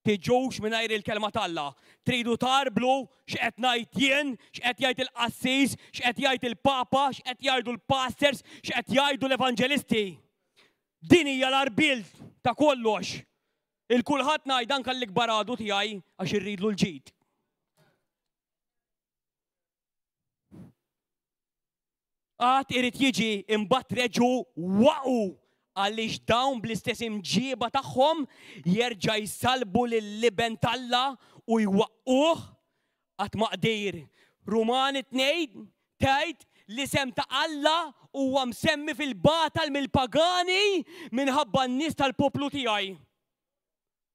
Tiġux mingħajr il-kelma tal-Alla. Tridu tarblu x'qed ngħid jien, x'qed jgħid il-qassis, x'qed jgħid il-papa, x'qed jgħidu l-pastors, x'qed jgħidu l-evanġelisti. Din hija l-arbil ta' kollox. Il-kulħadd ngħid anke l-ikbar għadu tiegħi għax irridlu l-ġid. Qatt irid jiġi imbagħad reġgħu waqgħu għaliex dawn bl-istess imġieba tagħhom jerġa' jsalbu lill-liben tal-Alla u jwaqquh qatt ma qdir. Rumani 2 tgħid l-isem ta' Alla huwa msemmi fil-batal mill-pagani minħabba n-nies tal-poplu tiegħi.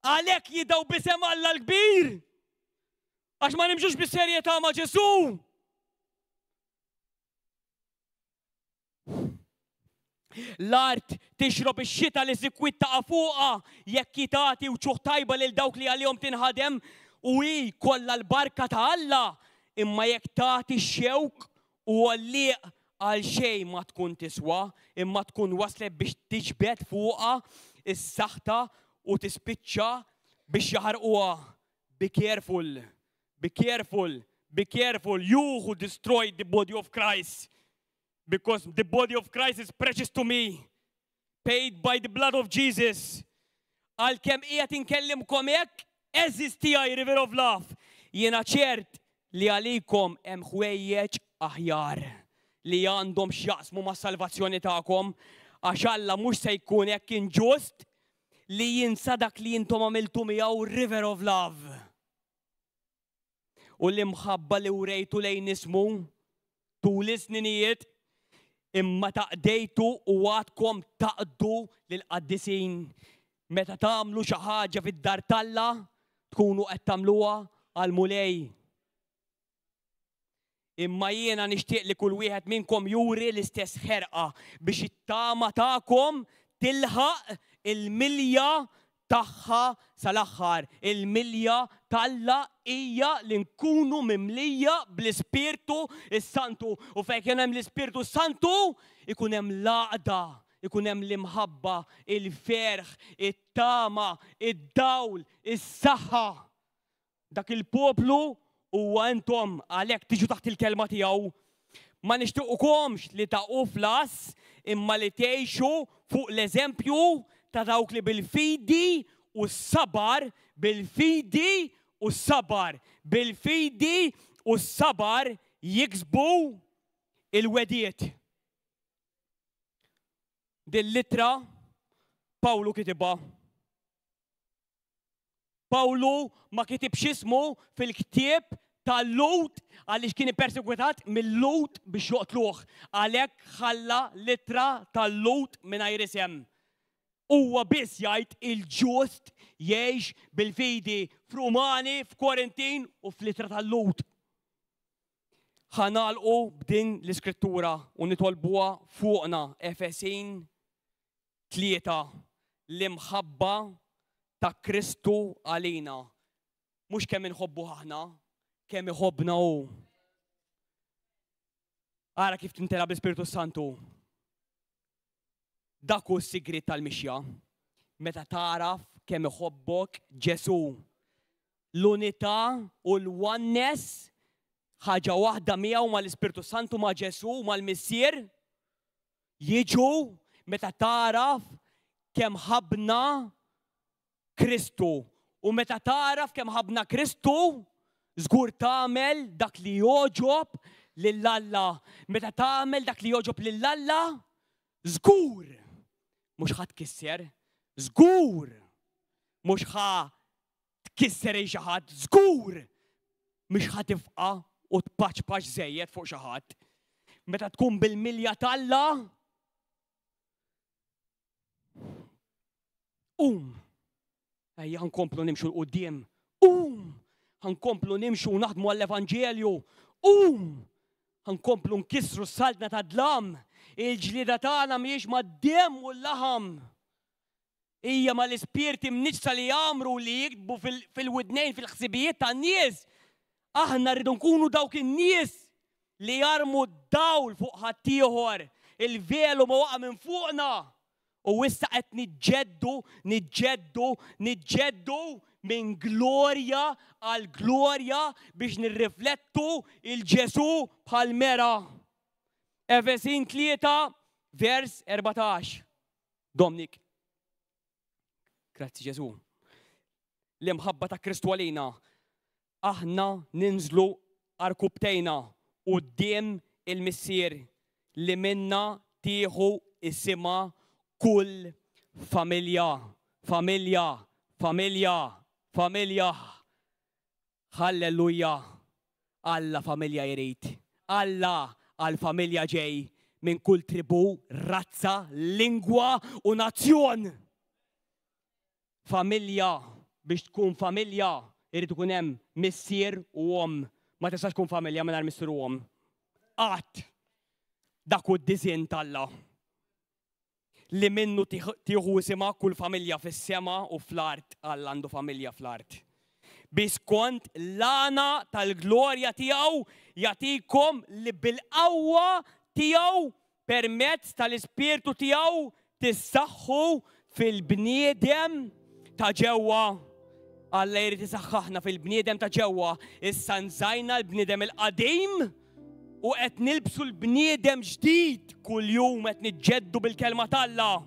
Għalhekk jidgħu b'isem Alla l-kbir. Għax ma nimxux bis-serjetà ma' Ġesu. L-art tixrob ix-xita li sikwit taqa' fuqha jekk tagħti u ċuħ tajba lil dawk li għalihom tinħadem u hi kollha l-barka ta' Alla, imma jekk tagħti x-xewk u għalliq għal xejn ma tkun tiswa, imma tkun waslet biex tiġbed fuqha is-saħta u tispiċċa biex jaħarquha. Be careful, be careful, be careful, you who destroyed the body of Christ. Because the body of Christ is precious to me, paid by the blood of Jesus. Għalkemm qiegħed inkellimkom hekk, eżis tiegħi River of Love. Jiena ċert li għalikom hemm ħwejjeġ aħjar li għandhom x'jaqsmu mas-salvazzjoni tagħkom għax Alla mhux se jkun hekk inġust li jinsa dak li intom għamiltu miegħu River of Love. U l-imħabba li urejtu lejn ismu tul is-sninijiet imma taqdejtu u għadkom taqdu lil-qaddisin. meta tagħmlu xi ħaġa fid-dar talla tkunu qed tagħmluha għal mulej. Imma jiena nixtieq li kull wieħed minnkom juri l-istess ħerqa biex it-tama tagħkom tilħaq il-milja tagħha sal-aħħar. Il-milja talla hija li nkunu mimlija bl-Ispirtu Santu. U fejn kien hemm l-Ispirtu Santu ikun hemm l-għaqda, ikun hemm l-imħabba, il-ferħ, it-tama, id-dawl, is-saħħa. Dak il-poplu huwa intom għalhekk tiġu taħt il-kelma tiegħu. Ma nixtiequkomx li taqgħu flas imma li tgħixu fuq l-eżempju ta' dawk li bil-fidi u s-sabar, bil-fidi u s-sabar, bil-fidi u s-sabar jiksbu il-wediet. Dil-litra Pawlu kitibha. Pawlu ma kitibx ismu fil-ktieb tal-Lut għaliex kien persekwetat mill-Lut biex joqtluh. Għalhekk ħalla litra tal-Lut mingħajr isem. Huwa biss jgħid il-ġust jgħix bil-fidi f'Rumani, f'Korintin u f'litra tal-Lut. Ħanalqu b'din l-iskrittura u nitolbuha fuqna Efesin 3 l-imħabba ta' Kristu għalina. Mhux kemm inħobbu aħna, kemm iħobbna hu. Ara kif tintela bl-Ispirtu Santu. Dak hu s-sigriet tal-mixja. Meta taraf kemm iħobbok Ġesu. L-unità u l-oneness ħaġa waħda miegħu mal-Ispirtu Santu ma' Ġesu mal-Missier jiġu meta taraf kemm ħabna Kristu. U meta taraf kemm ħabna Kristu, żgur tagħmel dak li joġob lill-Alla. Meta tagħmel dak li joġob lill-Alla, żgur mhux ħadd tkisser, żgur mhux tkisser xi ħadd, żgur mhux ħadd tifqa' u tpaċpaċ żejjed fuq xi ħadd. Meta tkun bil-milja tal-Alla, ejja ħankomplu nimxu l-qudiem. Ħankomplu nimxu naħdmu għall-Evanġelju. Ħankomplu nkissru s-saltna ta' dlam. Il-ġlieda tagħna mhijiex mad-demm u l-laħam. Hija mal-ispirti mniġsa li jagħmru li jiktbu fil-widnejn fil-ħsibijiet tan-nies. Aħna rridu nkunu dawk in-nies li jarmu d-dawl fuq ħadd ieħor. Il-velu ma waqa' minn fuqna. U issa qed niġġeddu minn glorja għal glorja biex nirriflettu il-Ġesu bħal mera. Efesin 3 vers 14. Dominik. Grazzi Ġesu. L-imħabba ta' Kristu għalina. Aħna ninżlu arkubtejna quddiem il-Missier li minna tieħu is-sima kull familja. Halleluja. Alla familja jrid. Alla għal familja ġej minn kull tribu, razza, lingwa u nazzjon. Familja, biex tkun familja, irid ikun hemm missier u om. Ma tistax tkun familja mingħajr missier u om. Qatt dak hu d-disinn tal-Alla. Li minnu tieħu isima kull familja fis-sema u fl-art għal għandu familja fl-art. Biskont l-għana tal-glorja tiegħu jagħtikom li bil-qawwa tiegħu permezz tal-Ispirtu tiegħu tissaħħu fil-bniedem ta' ġewwa. Alla jrid isaħħaħna fil-bniedem ta' ġewwa. Issa nżajna l-bniedem il-qadim u qed nilbsu l-bniedem ġdid kuljum qed niġġeddu bil-kelma tal-Alla.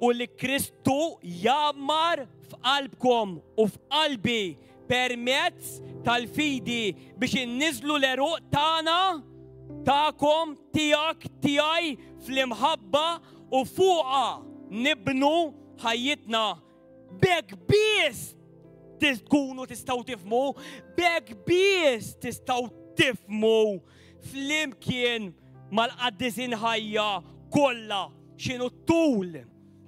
U li Kristu jammar f'qalbkom u f'qalbi permezz tal-fidi biex inniżlu l-eruq tagħna tagħkom tiegħek tiegħi fl-imħabba u fuqha nibnu ħajjitna. B'hekk biss tkunu tistgħu tifhmu, b'hekk biss tistgħu tifhmu flimkien mal-qaddisin ħajja kollha x'inhu t-tul,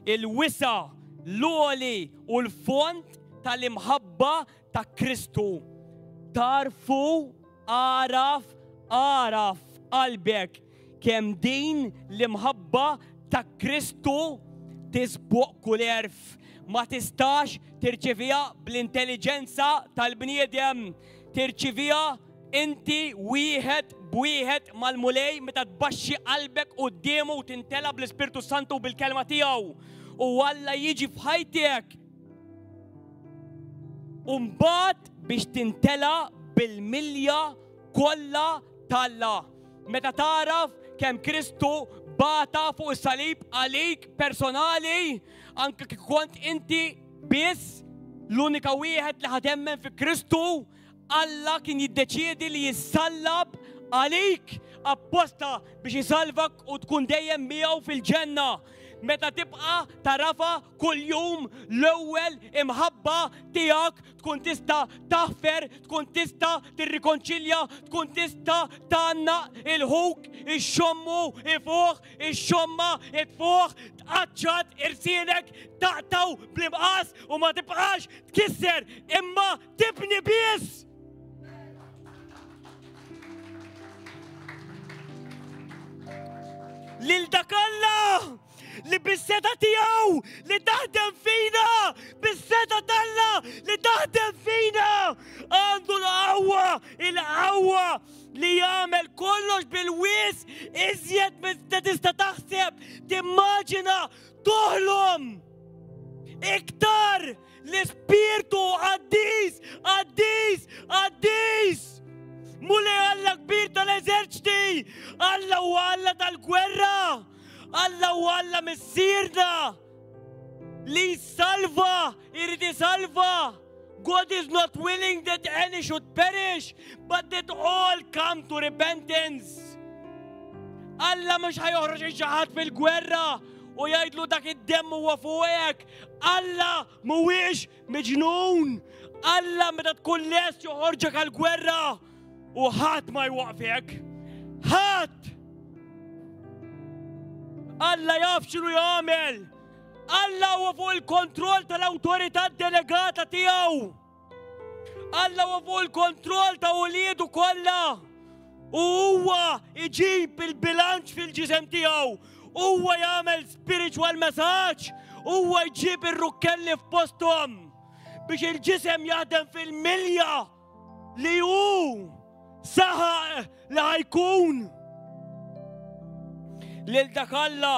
il-wisa, l-oli u l-font tal-imħabba ta' Kristu. Tarfu għaraf qalbek kemm din l-imħabba ta' Kristu tisbuq kull erf. Ma tistax tirċivija bl-intelligenza tal-bniedem. Tirċivija inti wieħed b'wieħed mal-mulej meta tbaxxi qalbek qudiemu u tintela bl-Ispirtu Santu bil-kelma tiegħu. U Alla jiġi f'ħajtek. U mbagħad biex tintela bil-milja kollha tal-Alla. Meta taraf kemm Kristu bata fuq is-salib għalik personali, anke kif kont inti biss l-unika wieħed li ħatemmen fi Kristu, Alla kien jiddeċiedi li jissallab għalik apposta biex jisalvak u tkun dejjem miegħu fil-ġenna. Meta tibqa' tarafa kull jum l-ewwel imħabba tiegħek tkun tista' taħfer, tkun tista' tirrikonċilja, tkun tista' tgħannaq il-ħuk, ix-xommu ifuq, ix-xomma itfuq, tqaċċad irsienek taqtaw bl-imqas u ma tibqax tkisser imma tibni biss. Lil dak Alla li bis-seta tiegħu li taħdem fina, bis-seta talla li taħdem fina, għandu il-qawwa li jagħmel kollox bil-wies iżjed minn tista' taħseb, timmaġina, toħlom. Iktar l-Ispirtu għaddis. Mulej Alla kbir tal-eżerċti, Alla u Alla tal-gwerra, Alla u Alla missierna li salva, irid isalva. God is not willing that any should perish, but that all come to repentance. Alla mhux ħajoħroġ xi ħadd fil-gwerra u jgħidlu dak id-demm huwa fuqek. Alla mhuwiex miġnun. Alla meta tkun lest joħorġek għall-gwerra u ħadd ma jwaqfek. ħadd. Alla jaf x'inhu jagħmel. Alla huwa fuq il-kontroll tal-awtorità delegata tiegħu. Alla huwa fuq il-kontroll ta' uliedu kollha. U huwa iġib il-bilanċ fil-ġisem tiegħu. Huwa jagħmel spiritual messaġġ. Huwa jġib ir-rukkelli f'posthom biex il-ġisem jaħdem fil-milja li hu saħaq li ħajkun. Lil dak Alla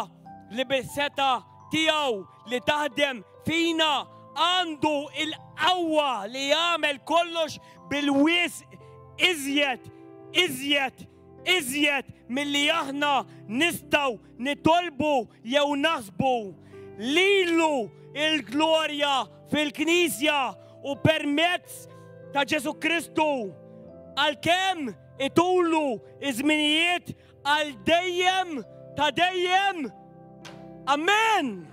li bis-seta tiegħu li taħdem fina għandu il-qawwa li jagħmel kollox bil-wies iżjed milli aħna nistgħu nitolbu jew naħsbu. Lilu il-glorja fil-Knisja u permezz ta' Ġesu Kristu għalkemm itulu iż-żminijiet għal dejjem ta' dejjem. Amen.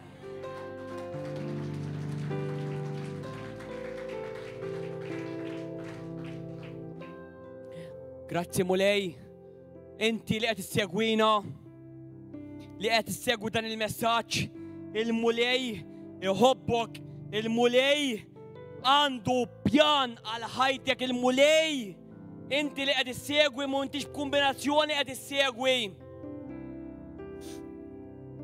Grazzi mulej, inti li qed issegwina, li qed issegwu dan il-messaġġ, il-mulej iħobbok, il-mulej għandu pjan għal ħajtek, il-mulej inti li qed issegwi m'intix b'kombinazzjoni qed issegwi.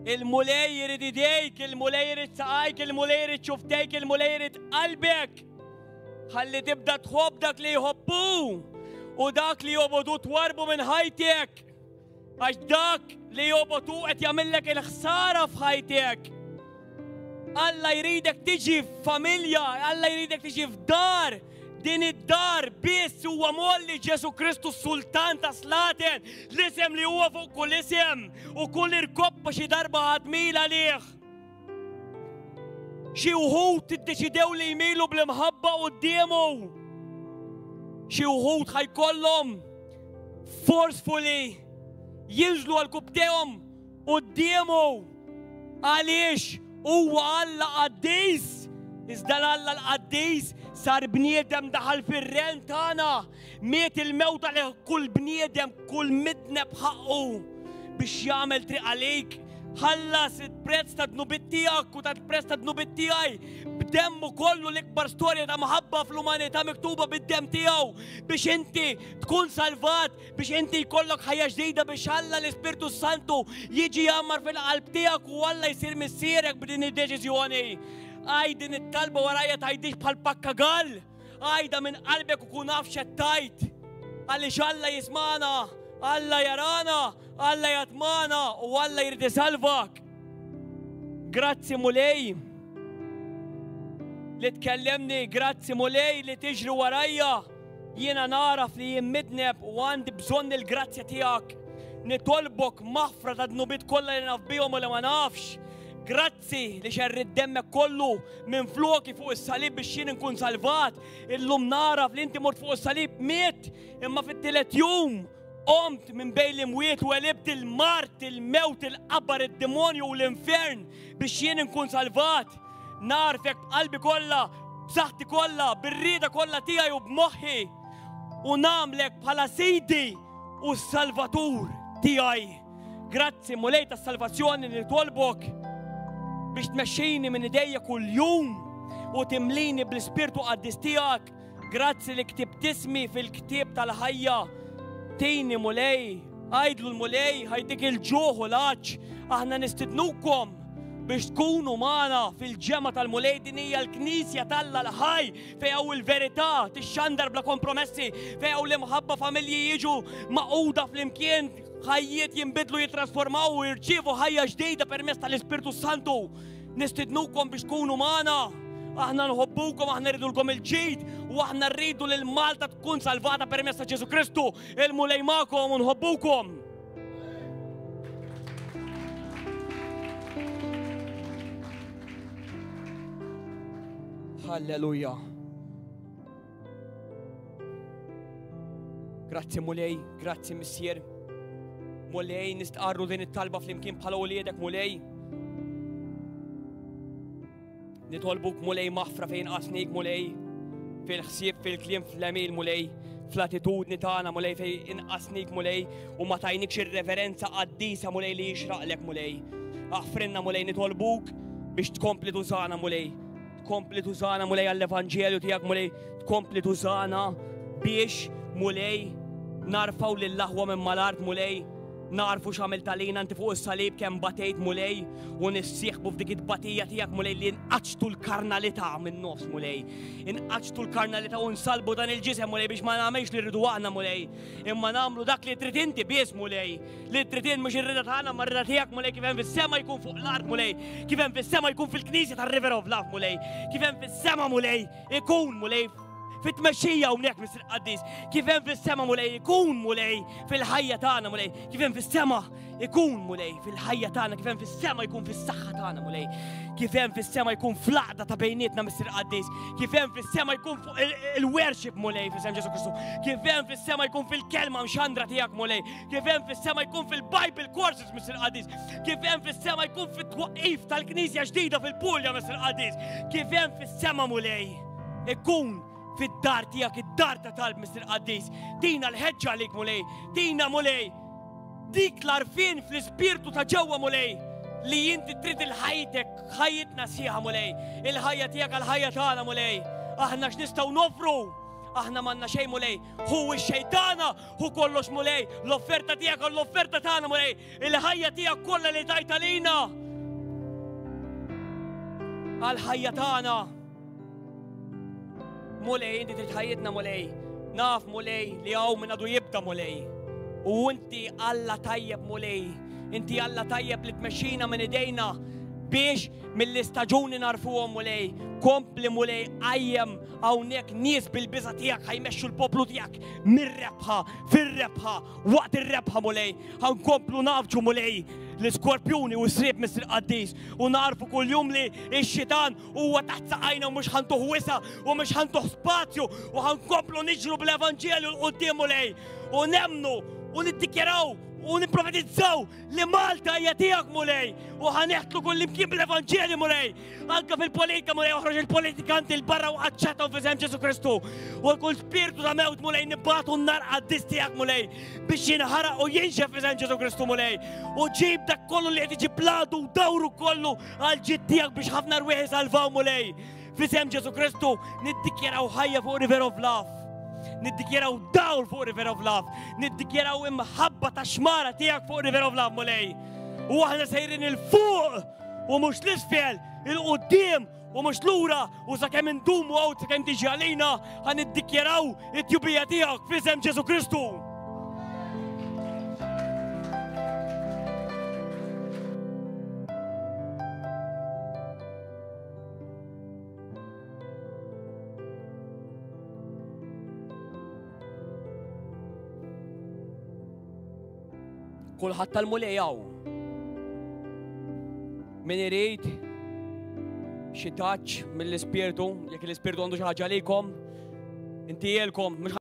Il-mulej jirid idejk, il-mulej jirid saqajk, il-mulej jirid xuftejk, il-mulej jirid qalbek. Ħalli tibda tħobb dak li jħobbu u dak li jobodu twarbu minn ħajtek. Għax dak li jobodu qed jagħmellek il-ħsara f'ħajtek. Alla jridek tiġi f'familja, Alla jridek tiġi f'dar. Din id-dar biss huwa molli Ġesu Kristu sultan ta' slaten, l-isem li huwa fuq kull isem u kull irkobba xi darba ħadmil għalih. Xi wħud iddeċidew li jmilu bl-imħabba qudiemu. Xi wħud ħajkollhom forcefully jinżlu għall-kubtehom qudiemu. Għaliex huwa Alla qaddis, iżda Alla l-qaddis sar bniedem daħal fir-ren tagħna, miet il-mewt għalih kull bniedem, kull midneb ħaqqu biex jagħmel triq għalik, ħallas il-prezz ta' dnubit tiegħek u ta' il-prezz ta' dnubit tiegħi b'demmu kollu l-ikbar storja ta' maħabba fl-umanità miktuba bid-dem tiegħu biex inti tkun salvat, biex inti jkollok ħajja ġdida biex Alla l-Ispirtu Santu jiġi jammar fil-qalb tiegħek u Alla jsir missierek b'din id-deċiżjoni. Aj din it-talba warajja tajdix bħal pakkagall. Ajda minn qalbek u kun naf xettajt. Għaliex Alla jismana, Alla jarana, Alla jatmana u Alla jrid isalvak. Grazzi mulej li tkellemni, grazzi mulej li tiġri warajja. Jiena naraf li jien midneb u għandi bżonn il-grazzja tiegħek. Nitolbok maħfra ta' dnubit kollha li naf bihom u li ma nafx. Grazzi li xerrid demmek kollu minn floki fuq is-salib biex jien nkun salvat. Illum naraf li inti mort fuq is-salib miet, imma fit-tielet jum qomt minn bejn l-imwiet u għelibt il-mart, il-mewt, il-qabbar, id-demonju u l-infern biex jien nkun salvat. Narfek b'qalbi kollha, b'saħħti kollha, bir-rieda kollha tiegħi u b'moħħi u namlek bħala Sidi u s-Salvatur tiegħi. Grazzi mulej tas-salvazzjoni li tolbok biex tmexxini minn idejja kull jum u timlini bl-Ispirtu Qaddis tiegħek. Grazzi li ktib ismi fil-ktieb tal-ħajja. Tini mulej, għajdlu l-mulej, ħajdik il-ġuħ u l-għaċ. Aħna nistidnukom biex tkunu magħna fil-ġemma tal-mulej. Din hija l-Knisja tal-Alla l-ħaj fejn il-verità tixxandar bla kompromessi, fejn l-imħabba familji jiġu maquda fl-imkien, ħajjiet jinbidlu, jitrasformaw u jirċievu ħajja ġdejda permezz tal-Ispirtu Santu. Nistidnukom biex tkunu magħna. Aħna nħobbukom, aħna rridulkom il-ġid u aħna rridu li l-Malta tkun salvata permezz ta' Ġesu Kristu. Il-mulej magħkom u nħobbukom. Halleluja. Grazzi mulej, grazzi missier. Mulej, nistqarru din it-talba fl-imkien bħala uliedek mulej. Nitolbuk mulej maħfra fejn qasnik mulej, fil-ħsieb, fil-kliem, fl-emil mulej, fl-attitudni tagħna mulej fejn inqasnik mulej u ma tajnikx ir-reverenza qaddisa mulej li jixraqlek mulej. Aħfrinna mulej nitolbuk biex tkompli tużana mulej. Tkompli tużana mulej għall-Evanġelju tiegħek mulej, tkompli tużana biex mulej narfaw lill-aħwa minn mal-art mulej. Narfu x'għamil talina inti fuq is-salib kemm batejt mulej u nissieħbu f'dik it-batija tiegħek mulej li nqaċtu l-karnalità minn nofs mulej. Inqaċtu l-karnalità u nsalbu dan il-ġisem mulej biex ma nagħmilx li rridu aħna mulej. Imma nagħmlu dak li trid inti biss mulej. Li trid mhux ir-rida tagħna ma r-rida tiegħek mulej kif hemm fis-sema jkun fuq l-art mulej. Kif hemm fis-sema jkun fil-Knisja tar-River of Love mulej. Kif hemm fis-sema mulej ikun mulej fit-tmexxija hawnhekk Misser Qaddis. Kif hemm fis-sema mulej ikun mulej fil-ħajja tagħna mulej. Kif hemm fis-sema ikun mulej fil-ħajja tagħna, kif hemm fis-sema jkun fis-saħħa tagħna mulej. Kif hemm fis-sema jkun fl-għaqda ta' bejnietna Misser Qaddis. Kif hemm fis-sema jkun fuq il-worship mulej fis-sem Ġesu Kristu. Kif hemm fis-sema jkun fil-kelma mxandra tiegħek mulej. Kif hemm fis-sema jkun fil-Bible courses Misser Qaddis. Kif hemm fis-sema jkun fit-twaqqif tal-Knisja ġdida fil-Pulja Misser Qaddis. Kif hemm fis-sema mulej ikun fid-dar tiegħek, id-dar ta' talb Misser Qaddis. Tina l-ħeġġa għalik mulej, tina mulej. Dik l-arfin fl-ispirtu ta' ġewwa mulej li inti trid il-ħajtek, ħajjitna sieħa mulej. Il-ħajja tiegħek għal-ħajja tagħna mulej. Aħna x'nistgħu nofru? Aħna m'għandna xejn mulej. Hu x-xejtana, hu kollox mulej. L-offerta tiegħek għal l-offerta tagħna mulej. Il-ħajja tiegħek kollha li tajt għalina. Għal-ħajja tagħna. Mulej, inti trid ħajjitna mulej. Naf mulej li hawn min għadu jibda mulej. U inti Alla tajjeb mulej. Inti Alla tajjeb li tmexxina minn idejna biex mill-istaġuni narfuhom mulej. Kompli mulej għajjem hawnhekk nies bil-biża' tiegħek ħajmexxu l-poplu tiegħek mir-rebħa, fir-rebħa, waqt ir-rebħa mulej. Ħankomplu nafġu mulej l-iskorpjuni u s-srieb Misser Qaddis u narfu kull-jum li x-xitan huwa taħt saqajna u mhux ħantuħ wisa u mhux ħantuħ spazju u ħankomplu niġru bl-Evanġelju l-qudiem mulej u nemnu u niddikjaraw u nipprofetizzaw li Malta hija tiegħek mulej u ħaneħtlu kull imkien bil-Evanġelju mulej. Anke fil-politika mulej oħroġ il-politikanti l-barra u qaċċataw f'isem Ġesu Kristu. U kull spiritu ta' mewt mulej nibbatu n-nar qaddis tiegħek mulej biex jinħaraq u jinxef f'isem Ġesu Kristu mulej. U ġib dak kollu li qed jiġi bladu u dawru kollu għal ġid tiegħek biex ħafna rwieħi salvaw mulej. F'isem Ġesu Kristu niddikjaraw ħajja fuq River of Love. Niddikjaraw dawl fuq River of Love, niddikjaraw imħabba ta' xmara tiegħek fuq River of Love mulej. U aħna sejrin il-fuq u mhux l-isfel, il-qudiem u mhux lura u sakemm indumu għaw sakemm tiġi għalina ħan niddikjaraw it-tjubija tiegħek f'isem Ġesu Kristu. Kulħadd tal-mulej hawn. Min irid xi taċ mill-Ispirtu, jekk l-Ispirtu għandu xi ħaġa għalikom, inti jgħidilkom